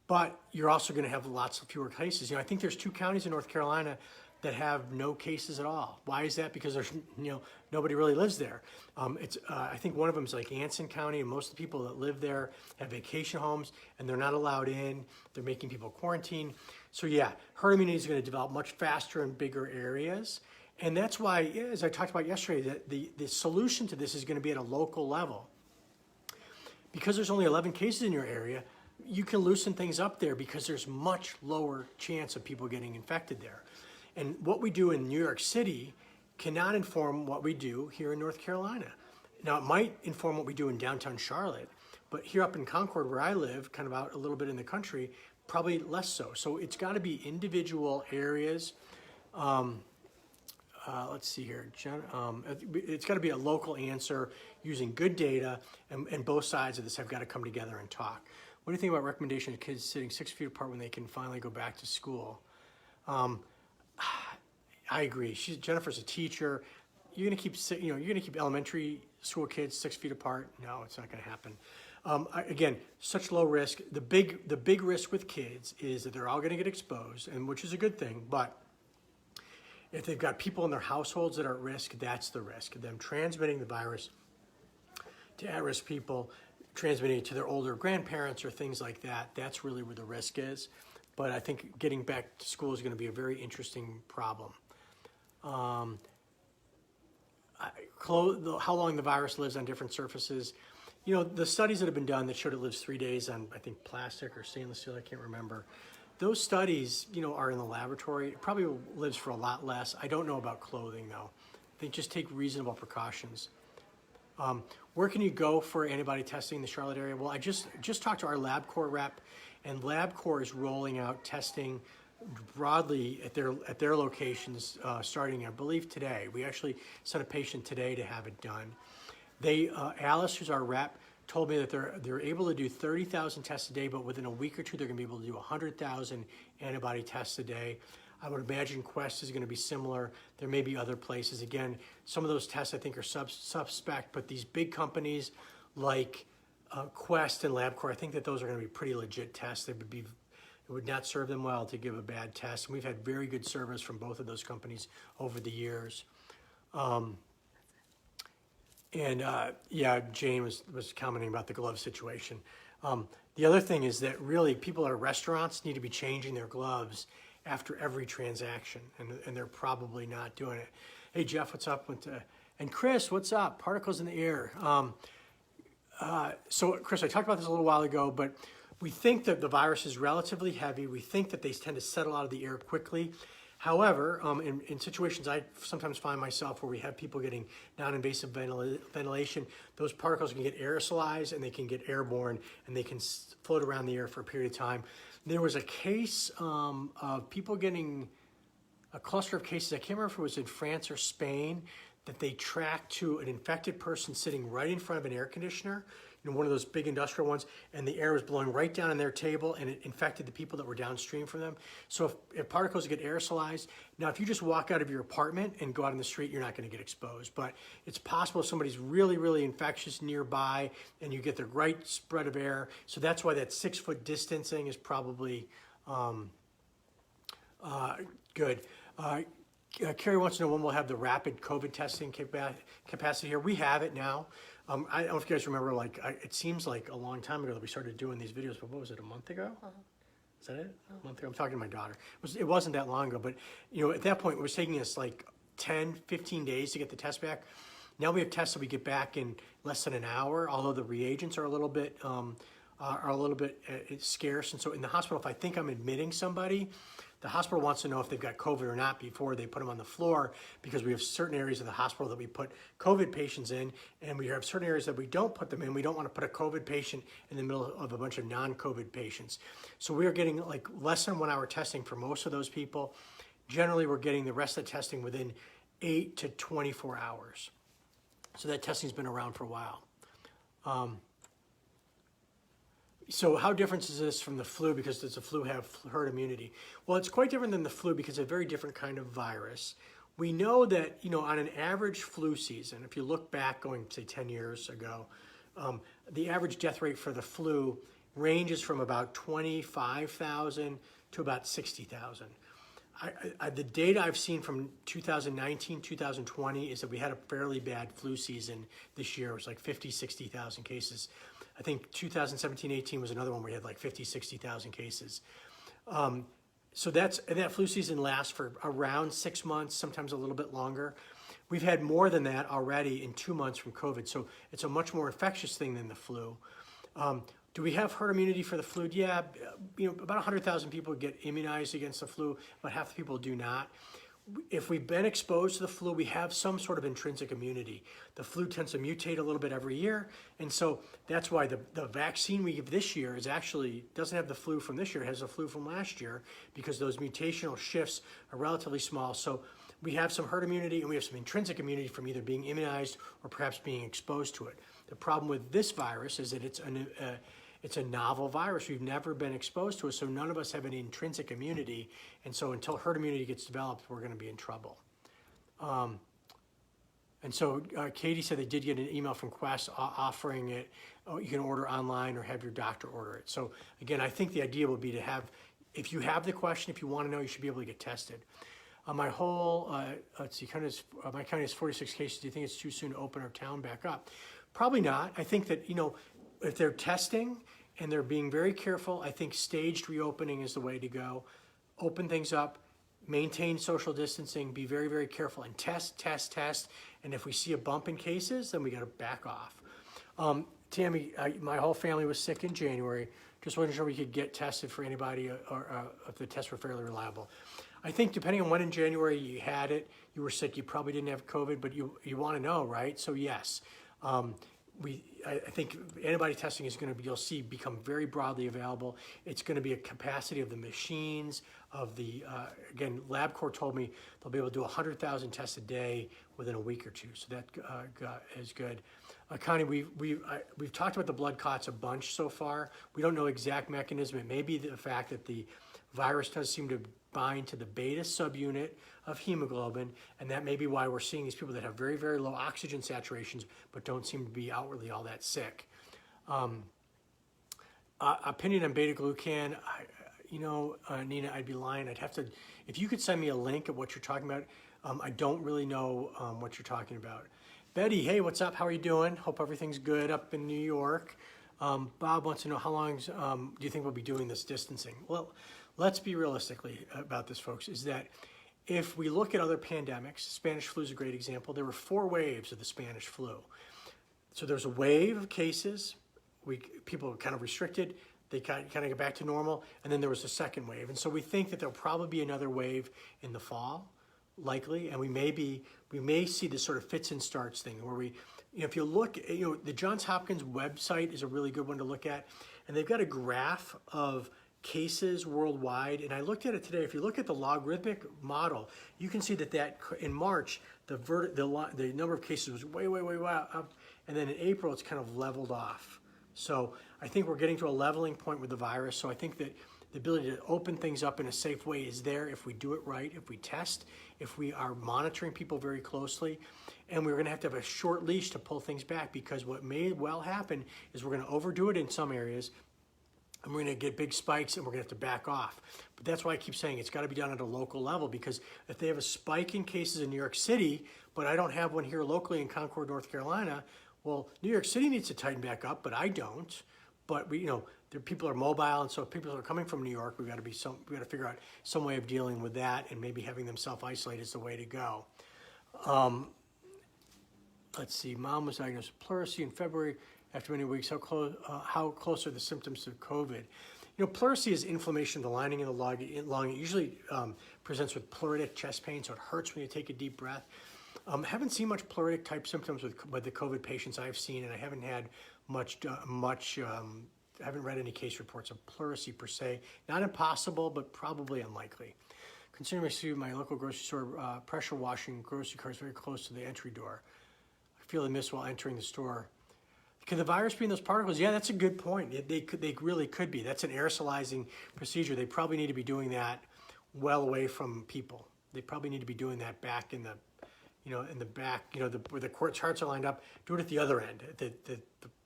But you're also going to have lots of fewer cases. I think there's 2 counties in North Carolina that have no cases at all. Why is that? Because there's nobody really lives there. I think one of them is like Anson County, and most of the people that live there have vacation homes, and they're not allowed in. They're making people quarantine. So yeah, herd immunity is going to develop much faster in bigger areas, and that's why, as I talked about yesterday, that the solution to this is going to be at a local level. Because there's only 11 cases in your area, you can loosen things up there because there's much lower chance of people getting infected there. And what we do in New York City cannot inform what we do here in North Carolina. Now, it might inform what we do in downtown Charlotte, but here up in Concord, where I live, kind of out a little bit in the country, probably less so. So it's got to be individual areas. Let's see here. It's got to be a local answer using good data, and both sides of this have got to come together and talk. What do you think about recommendation of kids sitting 6 feet apart when they can finally go back to school? I agree. Jennifer's a teacher. You're gonna keep elementary school kids 6 feet apart? No, it's not gonna happen. Again, such low risk. The big risk with kids is that they're all gonna get exposed, and which is a good thing. But if they've got people in their households that are at risk, that's the risk. Them transmitting the virus to at-risk people, transmitting it to their older grandparents or things like that. That's really where the risk is. But I think getting back to school is going to be a very interesting problem. How long the virus lives on different surfaces. The studies that have been done that showed it lives 3 days on, I think, plastic or stainless steel, I can't remember. Those studies, are in the laboratory. It probably lives for a lot less. I don't know about clothing, though. They just take reasonable precautions. Where can you go for antibody testing in the Charlotte area? Well, I just talked to our LabCorp rep, and LabCorp is rolling out testing broadly at their locations starting, I believe, today. We actually sent a patient today to have it done. Alice, who's our rep, told me that they're able to do 30,000 tests a day, but within a week or two, they're going to be able to do 100,000 antibody tests a day. I would imagine Quest is going to be similar. There may be other places. Again, some of those tests I think are suspect, but these big companies like Quest and LabCorp, I think that those are going to be pretty legit tests. It would not serve them well to give a bad test. And we've had very good service from both of those companies over the years. Jane was commenting about the glove situation. The other thing is that really people at restaurants need to be changing their gloves after every transaction, and they're probably not doing it. Hey, Jeff, what's up? And Chris, what's up? Particles in the air. So, Chris, I talked about this a little while ago, but we think that the virus is relatively heavy. We think that they tend to settle out of the air quickly. However, in situations I sometimes find myself where we have people getting non-invasive ventilation, those particles can get aerosolized and they can get airborne and they can float around the air for a period of time. There was a case of people getting a cluster of cases, I can't remember if it was in France or Spain, that they tracked to an infected person sitting right in front of an air conditioner, one of those big industrial ones, and the air was blowing right down on their table, and it infected the people that were downstream from them. So if particles get aerosolized, now if you just walk out of your apartment and go out in the street, you're not going to get exposed. But it's possible if somebody's really, really infectious nearby and you get the right spread of air. So that's why that 6 foot distancing is probably good. Carrie wants to know when we'll have the rapid COVID testing capacity here. We have it now. I don't know if you guys remember, it seems like a long time ago that we started doing these videos, but what was it, a month ago? Is that it? A month ago? I'm talking to my daughter. It wasn't that long ago, but at that point, it was taking us 10, 15 days to get the test back. Now we have tests that we get back in less than an hour, although the reagents are a little bit scarce. And so in the hospital, if I think I'm admitting somebody, the hospital wants to know if they've got COVID or not before they put them on the floor, because we have certain areas of the hospital that we put COVID patients in, and we have certain areas that we don't put them in. We don't want to put a COVID patient in the middle of a bunch of non-COVID patients. So we are getting like less than 1 hour testing for most of those people. Generally, we're getting the rest of the testing within 8 to 24 hours. So that testing's been around for a while. So how different is this from the flu? Because does the flu have herd immunity? Well, it's quite different than the flu because it's a very different kind of virus. We know that, on an average flu season, if you look back going, say, 10 years ago, the average death rate for the flu ranges from about 25,000 to about 60,000. The data I've seen from 2019, 2020 is that we had a fairly bad flu season this year. It was like 50, 60,000 cases. I think 2017, 18 was another one where we had like 50, 60,000 cases. So that flu season lasts for around 6 months, sometimes a little bit longer. We've had more than that already in 2 months from COVID. So it's a much more infectious thing than the flu. Do we have herd immunity for the flu? Yeah, about 100,000 people get immunized against the flu, but half the people do not. If we've been exposed to the flu, we have some sort of intrinsic immunity. The flu tends to mutate a little bit every year, and so that's why the vaccine we give this year doesn't have the flu from this year, it has the flu from last year, because those mutational shifts are relatively small. So we have some herd immunity and we have some intrinsic immunity from either being immunized or perhaps being exposed to it. The problem with this virus is that it's a novel virus. We've never been exposed to it, so none of us have any intrinsic immunity. And so until herd immunity gets developed, we're going to be in trouble. And so Katie said they did get an email from Quest offering it. Oh, you can order online or have your doctor order it. So again, I think the idea would be to have, if you have the question, if you want to know, you should be able to get tested. My whole, my county has 46 cases. Do you think it's too soon to open our town back up? Probably not. I think that, if they're testing and they're being very careful, I think staged reopening is the way to go. Open things up, maintain social distancing, be very, very careful, and test. And if we see a bump in cases, then we got to back off. Tammy, my whole family was sick in January. Just wasn't sure we could get tested for anybody or if the tests were fairly reliable. I think depending on when in January you had it, you were sick, you probably didn't have COVID, but you want to know, right? So yes. I think antibody testing is going to be, you'll see, become very broadly available. It's going to be a capacity of the machines, of the, again, LabCorp told me they'll be able to do 100,000 tests a day within a week or two. So that is good. Connie, we've talked about the blood clots a bunch so far. We don't know exact mechanism. It may be the fact that the virus does seem to bind to the beta subunit of hemoglobin, and that may be why we're seeing these people that have very, very low oxygen saturations but don't seem to be outwardly all that sick. Opinion on beta glucan, Nina, I'd be lying. I'd have to, if you could send me a link of what you're talking about. I don't really know what you're talking about. Betty, hey, what's up? How are you doing? Hope everything's good up in New York. Bob wants to know, how long do you think we'll be doing this distancing? Well, let's be realistically about this, folks, is that if we look at other pandemics, Spanish flu is a great example. There were 4 waves of the Spanish flu. So there's a wave of cases. People were kind of restricted. They kind of get back to normal. And then there was a second wave. And so we think that there'll probably be another wave in the fall, likely. And we may see this sort of fits and starts thing where if you look, the Johns Hopkins website is a really good one to look at. And they've got a graph of cases worldwide, and I looked at it today. If you look at the logarithmic model, you can see that in March the number of cases was way up, and then in April it's kind of leveled off. So I think we're getting to a leveling point with the virus. So I think that the ability to open things up in a safe way is there if we do it right, if we test, if we are monitoring people very closely, and we're going to have a short leash to pull things back, because what may well happen is we're going to overdo it in some areas. And we're going to get big spikes and we're going to have to back off. But that's why I keep saying it's got to be done at a local level, because if they have a spike in cases in New York City, but I don't have one here locally in Concord, North Carolina, well, New York City needs to tighten back up, but I don't. But people are mobile, and so if people are coming from New York, we've got to figure out some way of dealing with that, and maybe having them self-isolate is the way to go. Let's see. Mom was diagnosed with pleurisy in February. After many weeks, how close are the symptoms to COVID? Pleurisy is inflammation of the lining of the lung. It usually presents with pleuritic chest pain, so it hurts when you take a deep breath. Haven't seen much pleuritic type symptoms with the COVID patients I've seen, and I haven't had I haven't read any case reports of pleurisy per se. Not impossible, but probably unlikely. Considering I see my local grocery store pressure washing grocery carts very close to the entry door. I feel the mist while entering the store. Could the virus be in those particles? Yeah, that's a good point. They really could be. That's an aerosolizing procedure. They probably need to be doing that well away from people. They probably need to be doing that back in the back, where the carts are lined up. Do it at the other end. The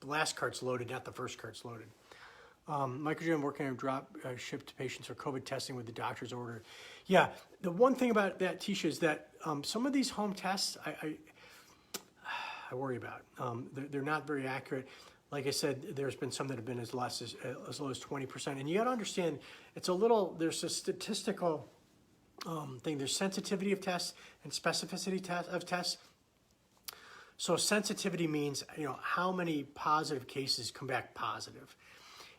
last cart's loaded, not the first cart's loaded. Microgen working on drop ship to patients for COVID testing with the doctor's order. Yeah, the one thing about that, Tisha, is that some of these home tests, I worry about. They're not very accurate. Like I said, there's been some that have been as low as 20%. And you got to understand, there's a statistical thing. There's sensitivity of tests and specificity of tests. So sensitivity means, how many positive cases come back positive.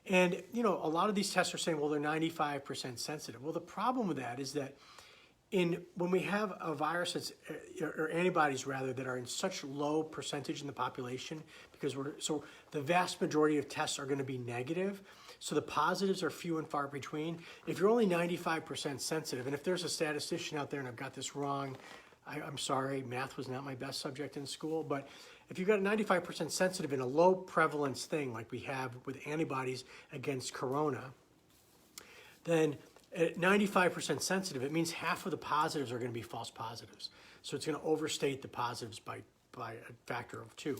And, a lot of these tests are saying, well, they're 95% sensitive. Well, the problem with that is that when we have a virus or antibodies rather, that are in such low percentage in the population, because the vast majority of tests are going to be negative. So the positives are few and far between. If you're only 95% sensitive, and if there's a statistician out there, and I've got this wrong, I'm sorry, math was not my best subject in school, but if you've got 95% sensitive in a low prevalence thing like we have with antibodies against corona, then at 95% sensitive, it means half of the positives are going to be false positives. So it's going to overstate the positives by a factor of 2.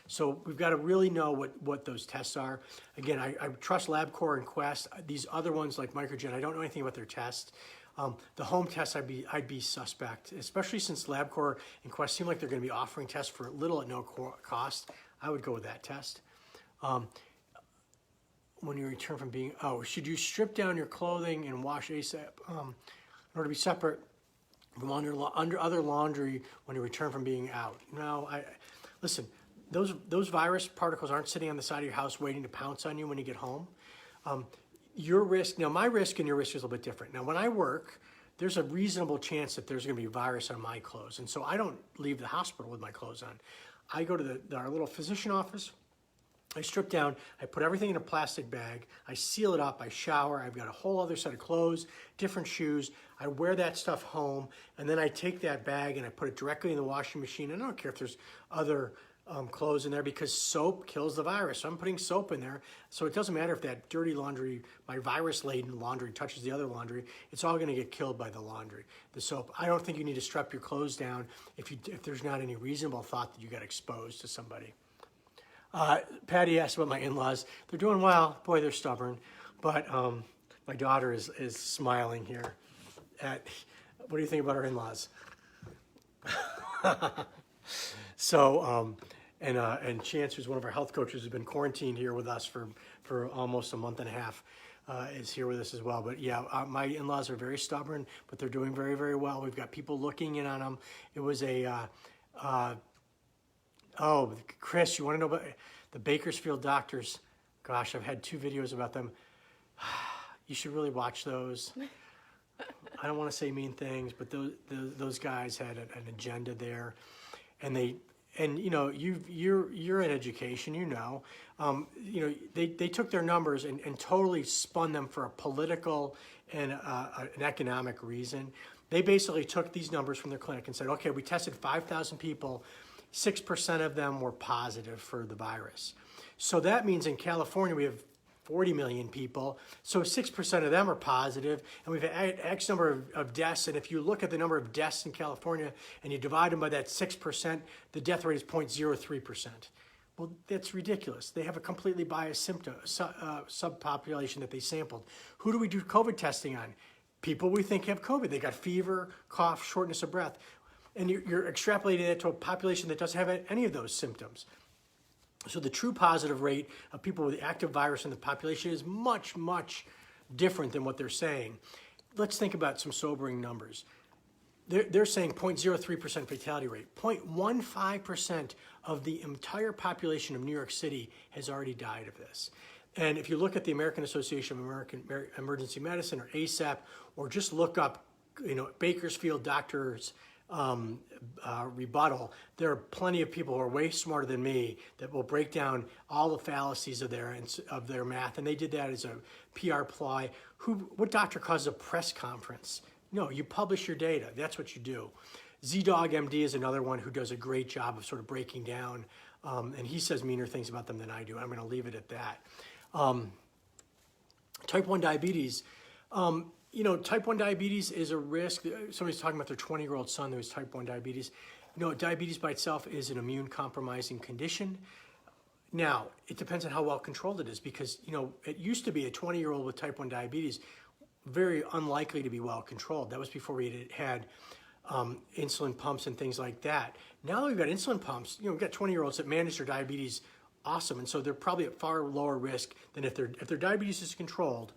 So we've got to really know what those tests are. Again, I trust LabCorp and Quest. These other ones like Microgen, I don't know anything about their tests. The home tests, I'd be suspect, especially since LabCorp and Quest seem like they're going to be offering tests for little at no cost. I would go with that test. When you return from being, should you strip down your clothing and wash ASAP in order to be separate from under other laundry when you return from being out? No, listen, those virus particles aren't sitting on the side of your house waiting to pounce on you when you get home. Your risk, now my risk and your risk is a little bit different. Now when I work, there's a reasonable chance that there's going to be virus on my clothes. And so I don't leave the hospital with my clothes on. I go to our little physician office, I strip down, I put everything in a plastic bag, I seal it up, I shower, I've got a whole other set of clothes, different shoes, I wear that stuff home, and then I take that bag and I put it directly in the washing machine. And I don't care if there's other clothes in there, because soap kills the virus. So I'm putting soap in there. So it doesn't matter if that dirty laundry, my virus-laden laundry, touches the other laundry. It's all going to get killed by the laundry, the soap. I don't think you need to strap your clothes down if there's not any reasonable thought that you got exposed to somebody. Patty asked about my in-laws. They're doing well. Boy, they're stubborn. But my daughter is smiling here. What do you think about our in-laws? So, and Chance, who's one of our health coaches, has been quarantined here with us for almost a month and a half, is here with us as well. But yeah, my in-laws are very stubborn, but they're doing very, very well. We've got people looking in on them. It was Chris, you want to know about the Bakersfield doctors? Gosh, I've had 2 videos about them. You should really watch those. I don't want to say mean things, but those guys had an agenda there, and you're in education, they took their numbers and totally spun them for a political and an economic reason. They basically took these numbers from their clinic and said, okay, we tested 5,000 people, 6% of them were positive for the virus. So that means in California we have 40 million people, so 6% of them are positive, and we've had X number of deaths, and if you look at the number of deaths in California and you divide them by that 6%, the death rate is 0.03%. Well, that's ridiculous. They have a completely biased subpopulation that they sampled. Who do we do COVID testing on? People we think have COVID. They got fever, cough, shortness of breath. And you're extrapolating that to a population that doesn't have any of those symptoms. So the true positive rate of people with the active virus in the population is much, much different than what they're saying. Let's think about some sobering numbers. They're saying 0.03% fatality rate. 0.15% of the entire population of New York City has already died of this. And if you look at the American Association of Emergency Medicine, or ASAP, or just look up, Bakersfield doctors rebuttal, there are plenty of people who are way smarter than me that will break down all the fallacies of their math. And they did that as a PR ploy. What doctor causes a press conference? No, you publish your data. That's what you do. ZDog MD is another one who does a great job of sort of breaking down, and he says meaner things about them than I do. I'm going to leave it at that. Type 1 diabetes. Type 1 diabetes is a risk. Somebody's talking about their 20-year-old son who has type 1 diabetes. Diabetes by itself is an immune compromising condition. Now, it depends on how well controlled it is, because, it used to be a 20-year-old with type 1 diabetes, very unlikely to be well controlled. That was before we had insulin pumps and things like that. Now that we've got insulin pumps, we've got 20-year-olds that manage their diabetes awesome, and so they're probably at far lower risk than if their diabetes is controlled.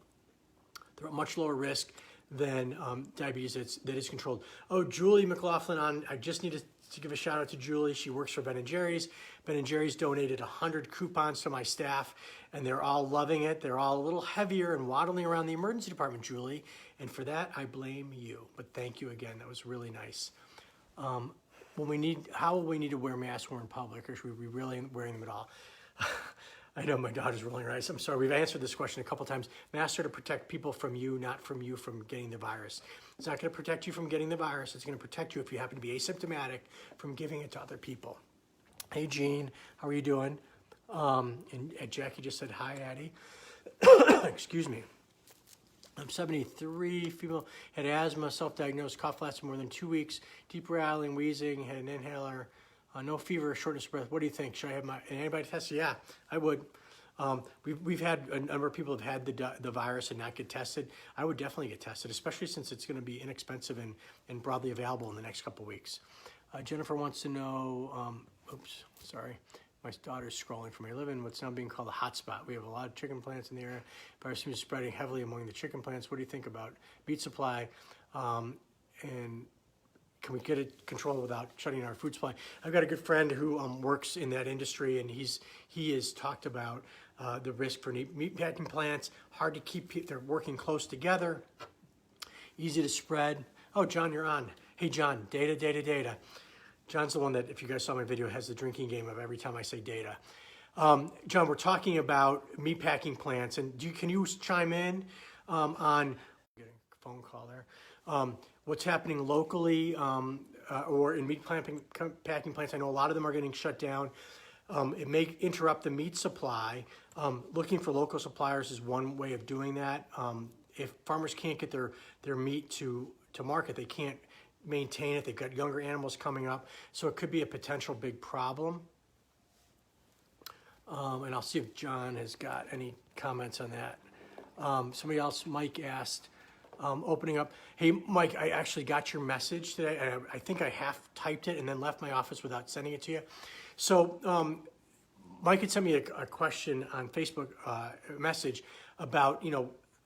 They're at much lower risk than diabetes that is controlled. Oh, Julie McLaughlin I just need to give a shout out to Julie. She works for Ben & Jerry's. Ben & Jerry's donated 100 coupons to my staff, and they're all loving it. They're all a little heavier and waddling around the emergency department, Julie, and for that, I blame you. But thank you again. That was really nice. How will we need to wear masks when we're in public, or should we be really wearing them at all? I know my daughter's rolling her eyes. I'm sorry. We've answered this question a couple times. Masks are to protect people from you, not from you from getting the virus. It's not going to protect you from getting the virus. It's going to protect you if you happen to be asymptomatic from giving it to other people. Hey, Jean. How are you doing? And Jackie just said, hi, Addie. Excuse me. I'm 73, female, had asthma, self-diagnosed, cough lasted more than 2 weeks, deep rattling, wheezing, had an inhaler, no fever, shortness of breath. What do you think? Should I have an antibody test? Yeah, I would. We've had a number of people have had the virus and not get tested. I would definitely get tested, especially since it's going to be inexpensive and broadly available in the next couple of weeks. Jennifer wants to know, my daughter's scrolling from where I live in, what's now being called a hotspot. We have a lot of chicken plants in the area. Virus seems spreading heavily among the chicken plants. What do you think about meat supply? And can we get it controlled without shutting our food supply? I've got a good friend who works in that industry, and he has talked about the risk for meat packing plants. Hard to keep, they're working close together, easy to spread. Oh, John, you're on. Hey, John, data. John's the one that, if you guys saw my video, has the drinking game of every time I say data. John, we're talking about meatpacking plants, and can you chime in on getting a phone call there? What's happening locally or in packing plants? I know a lot of them are getting shut down. It may interrupt the meat supply. Looking for local suppliers is one way of doing that. If farmers can't get their meat to market, they can't maintain it. They've got younger animals coming up, so it could be a potential big problem. And I'll see if John has got any comments on that. Somebody else, Mike, asked, opening up. Hey, Mike, I actually got your message today. I think I half typed it and then left my office without sending it to you. So Mike had sent me a question on Facebook, a message about,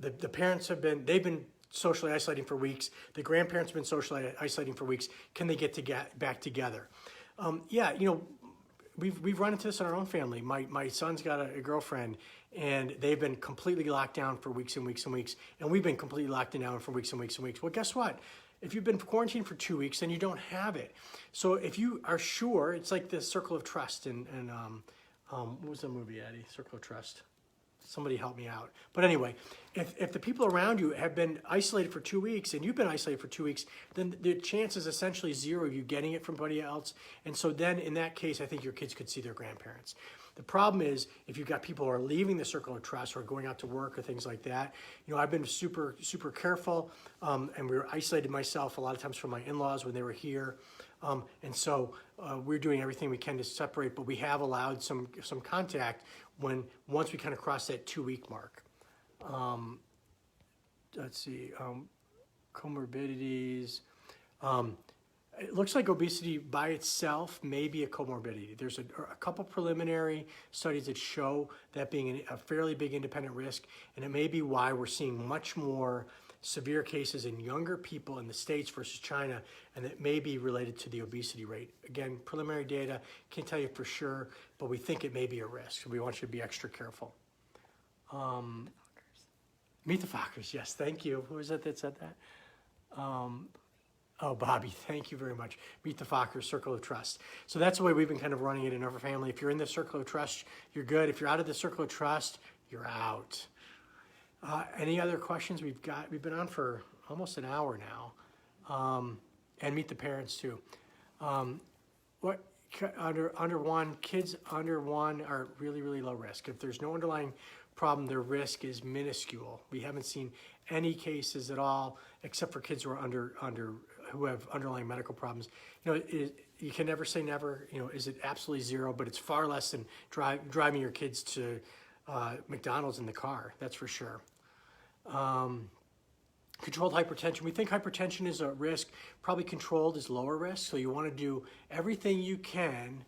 the parents they've been socially isolating for weeks. The grandparents have been socially isolating for weeks. Can they get back together? Yeah, we've run into this in our own family. My son's got a girlfriend, and they've been completely locked down for weeks and weeks and weeks, and we've been completely locked down for weeks and weeks and weeks. Well, guess what? If you've been quarantined for 2 weeks, then you don't have it. So if you are sure, it's like the circle of trust. And what was the movie, Eddie? Circle of Trust. Somebody help me out. But anyway, if the people around you have been isolated for 2 weeks and you've been isolated for 2 weeks, then the chance is essentially zero of you getting it from somebody else. And so then in that case, I think your kids could see their grandparents. The problem is if you've got people who are leaving the circle of trust or going out to work or things like that. I've been super, super careful, and we were isolated myself a lot of times from my in-laws when they were here. And so we're doing everything we can to separate, but we have allowed some contact once we kind of cross that 2 week mark. Let's see, comorbidities. It looks like obesity by itself may be a comorbidity. There's a couple preliminary studies that show that being a fairly big independent risk, and it may be why we're seeing much more severe cases in younger people in the States versus China, and it may be related to the obesity rate. Again, preliminary data, can't tell you for sure, but we think it may be a risk, so we want you to be extra careful. Meet the Fockers, yes, thank you. Who was it that said that? Oh, Bobby, thank you very much. Meet the Fockers, Circle of Trust. So that's the way we've been kind of running it in our family. If you're in the Circle of Trust, you're good. If you're out of the Circle of Trust, you're out. Any other questions? We've been on for almost an hour now. And meet the parents too. What kids under one are really, really low risk. If there's no underlying problem, their risk is minuscule. We haven't seen any cases at all, except for kids who are who have underlying medical problems. You can never say never. Is it absolutely zero? But it's far less than driving your kids to McDonald's in the car. That's for sure. Controlled hypertension. We think hypertension is a risk. Probably controlled is lower risk. So you want to do everything you can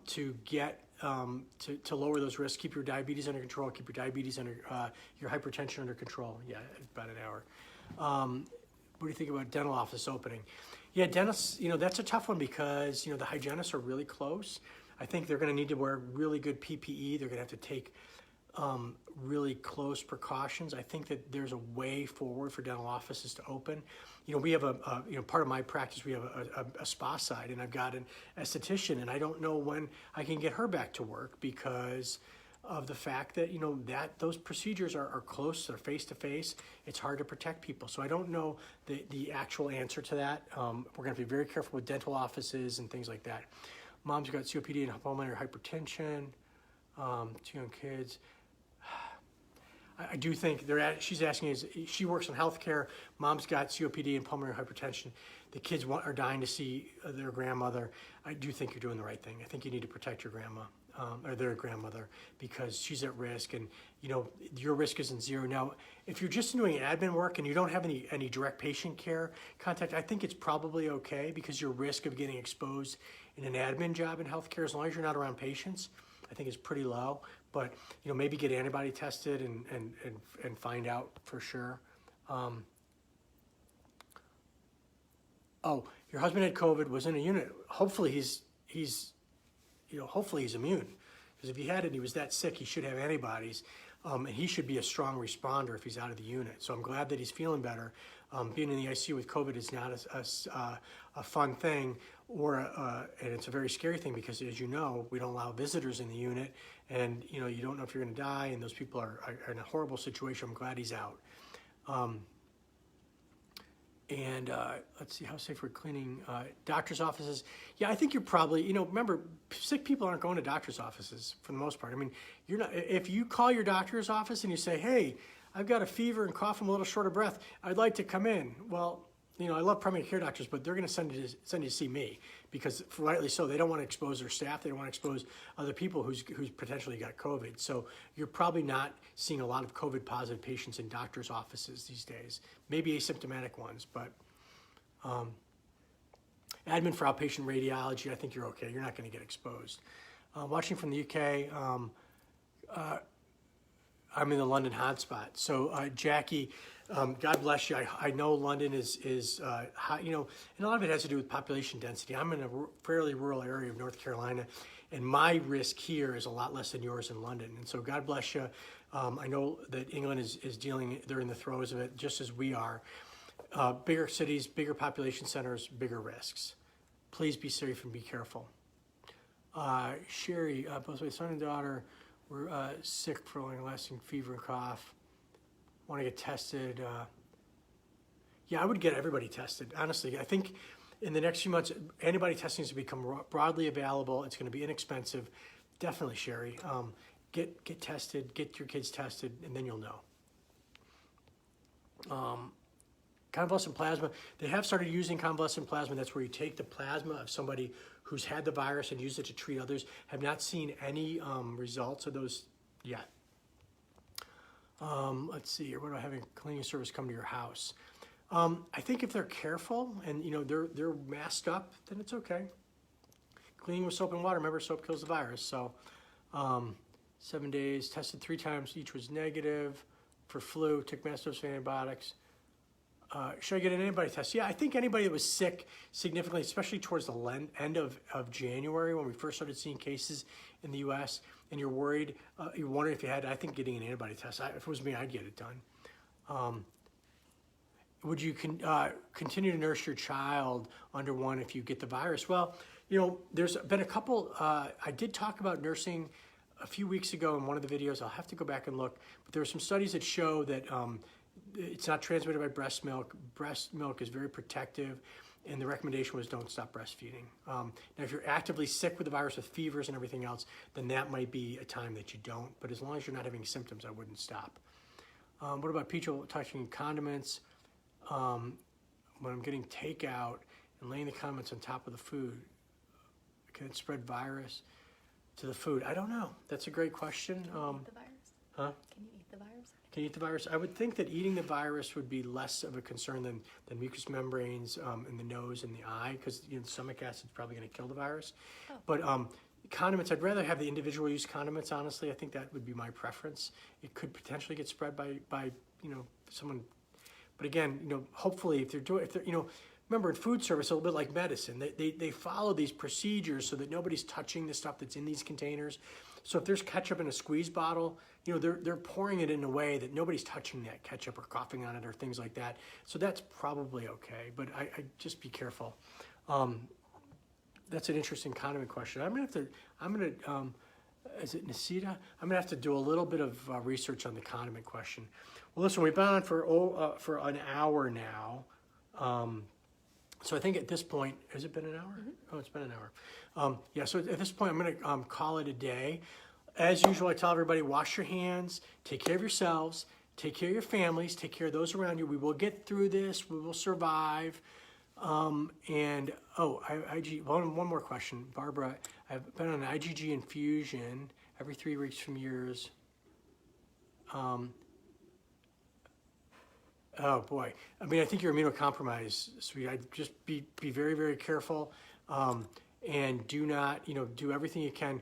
to get to lower those risks. Keep your diabetes under control. Keep your diabetes your hypertension under control. Yeah, about an hour. What do you think about dental office opening? Yeah, dentists. That's a tough one because the hygienists are really close. I think they're going to need to wear really good PPE. They're going to have to take really close precautions. I think that there's a way forward for dental offices to open. We have part of my practice, we have a spa side, and I've got an esthetician, and I don't know when I can get her back to work because of the fact that, that those procedures are close, they're face to face. It's hard to protect people. So I don't know the actual answer to that. We're going to be very careful with dental offices and things like that. Mom's got COPD and pulmonary hypertension, 2 young kids. I do think she's asking, she works in healthcare. Mom's got COPD and pulmonary hypertension. The kids are dying to see their grandmother. I do think you're doing the right thing. I think you need to protect your grandma or their grandmother because she's at risk, and your risk isn't zero. Now, if you're just doing admin work and you don't have any direct patient care contact, I think it's probably okay because your risk of getting exposed in an admin job in healthcare, as long as you're not around patients, I think is pretty low. But maybe get antibody tested and find out for sure. Your husband had COVID, was in a unit. Hopefully he's immune, because if he had it and he was that sick, he should have antibodies, and he should be a strong responder if he's out of the unit. So I'm glad that he's feeling better. Being in the ICU with COVID is not a fun thing, and it's a very scary thing because, as you know, we don't allow visitors in the unit, and you don't know if you're going to die, and those people are in a horrible situation. I'm glad he's out. Let's see, how safe we're cleaning doctor's offices. Yeah, I think you're probably, remember, sick people aren't going to doctor's offices for the most part. I mean, you're not. If you call your doctor's office and you say, hey, I've got a fever and cough, I'm a little short of breath, I'd like to come in. Well, I love primary care doctors, but they're going to send you to see me because, rightly so, they don't want to expose their staff. They don't want to expose other people who's potentially got COVID. So you're probably not seeing a lot of COVID-positive patients in doctors' offices these days. Maybe asymptomatic ones, but admin for outpatient radiology, I think you're okay. You're not going to get exposed. Watching from the UK, I'm in the London hotspot. So Jackie, God bless you. I know London is high, and a lot of it has to do with population density. I'm in a fairly rural area of North Carolina, and my risk here is a lot less than yours in London. And so God bless you. I know that England is dealing, they're in the throes of it, just as we are. Bigger cities, bigger population centers, bigger risks. Please be safe and be careful. Sherry, both my son and daughter were sick for long-lasting fever and cough. Want to get tested. Yeah, I would get everybody tested. Honestly, I think in the next few months, antibody testing is going to become broadly available. It's going to be inexpensive. Definitely, Sherry. Get tested, get your kids tested, and then you'll know. Convalescent plasma. They have started using convalescent plasma. That's where you take the plasma of somebody who's had the virus and use it to treat others. Have not seen any results of those yet. Let's see here. What do I have? A cleaning service come to your house? I think if they're careful and they're masked up, then it's okay. Cleaning with soap and water. Remember, soap kills the virus. So 7 days, tested 3 times. Each was negative for flu. Took massive dose of antibiotics. should I get an antibody test? Yeah, I think anybody that was sick significantly, especially towards the end of January when we first started seeing cases in the U.S., and you're worried, you're wondering if you had, I think getting an antibody test, if it was me, I'd get it done. Would you continue to nurse your child under 1 if you get the virus? Well, you know, there's been a couple, I did talk about nursing a few weeks ago in one of the videos. I'll have to go back and look, but there are some studies that show that it's not transmitted by breast milk. Breast milk is very protective, and the recommendation was don't stop breastfeeding. Now, if you're actively sick with the virus with fevers and everything else, then that might be a time that you don't, but as long as you're not having symptoms, I wouldn't stop. What about people touching condiments? When I'm getting takeout and laying the condiments on top of the food, can it spread virus to the food? I don't know. That's a great question.
Can you eat the virus?
Huh?
Can you eat the virus?
Can you eat the virus? I would think that eating the virus would be less of a concern than mucous membranes in the nose and the eye, because you know, the stomach acid is probably going to kill the virus.
Oh.
But condiments, I'd rather have the individual use condiments, honestly. I think that would be my preference. It could potentially get spread by you know, someone. But again, you know, hopefully if they're you know, remember in food service, a little bit like medicine, they follow these procedures so that nobody's touching the stuff that's in these containers. So if there's ketchup in a squeeze bottle, you know, they're pouring it in a way that nobody's touching that ketchup or coughing on it or things like that. So that's probably okay, but I just be careful. That's an interesting condiment question. Is it Nisita? I'm gonna have to do a little bit of research on the condiment question. Well, listen, we've been on for an hour now. So I think at this point, has it been an hour? Mm-hmm. Oh, it's been an hour. Yeah, so at this point, I'm gonna call it a day. As usual, I tell everybody, wash your hands, take care of yourselves, take care of your families, take care of those around you. We will get through this, we will survive. One more question. Barbara, I've been on an IgG infusion every 3 weeks from years. Oh boy, I mean, I think you're immunocompromised, sweetie. I'd just be very, very careful, and do not, you know, do everything you can.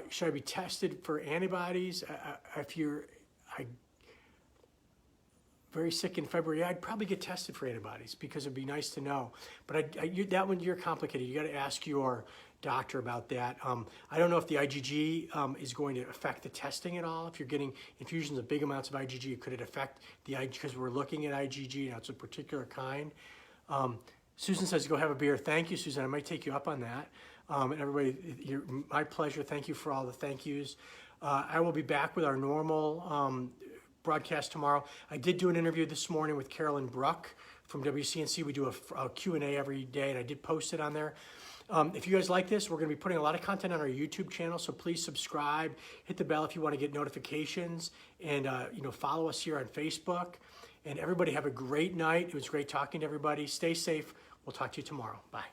Should I be tested for antibodies? If you're very sick in February, I'd probably get tested for antibodies because it'd be nice to know. But that one, you're complicated. You got to ask your doctor about that. I don't know if the IgG is going to affect the testing at all. If you're getting infusions of big amounts of IgG, could it affect the IgG? Because we're looking at IgG, now it's a particular kind. Susan says, go have a beer. Thank you, Susan. I might take you up on that. And everybody, my pleasure. Thank you for all the thank yous. I will be back with our normal broadcast tomorrow. I did do an interview this morning with Carolyn Bruck from WCNC. We do a Q&A every day, and I did post it on there. If you guys like this, we're going to be putting a lot of content on our YouTube channel, so please subscribe, hit the bell if you want to get notifications, and you know, follow us here on Facebook. And everybody have a great night. It was great talking to everybody. Stay safe. We'll talk to you tomorrow. Bye.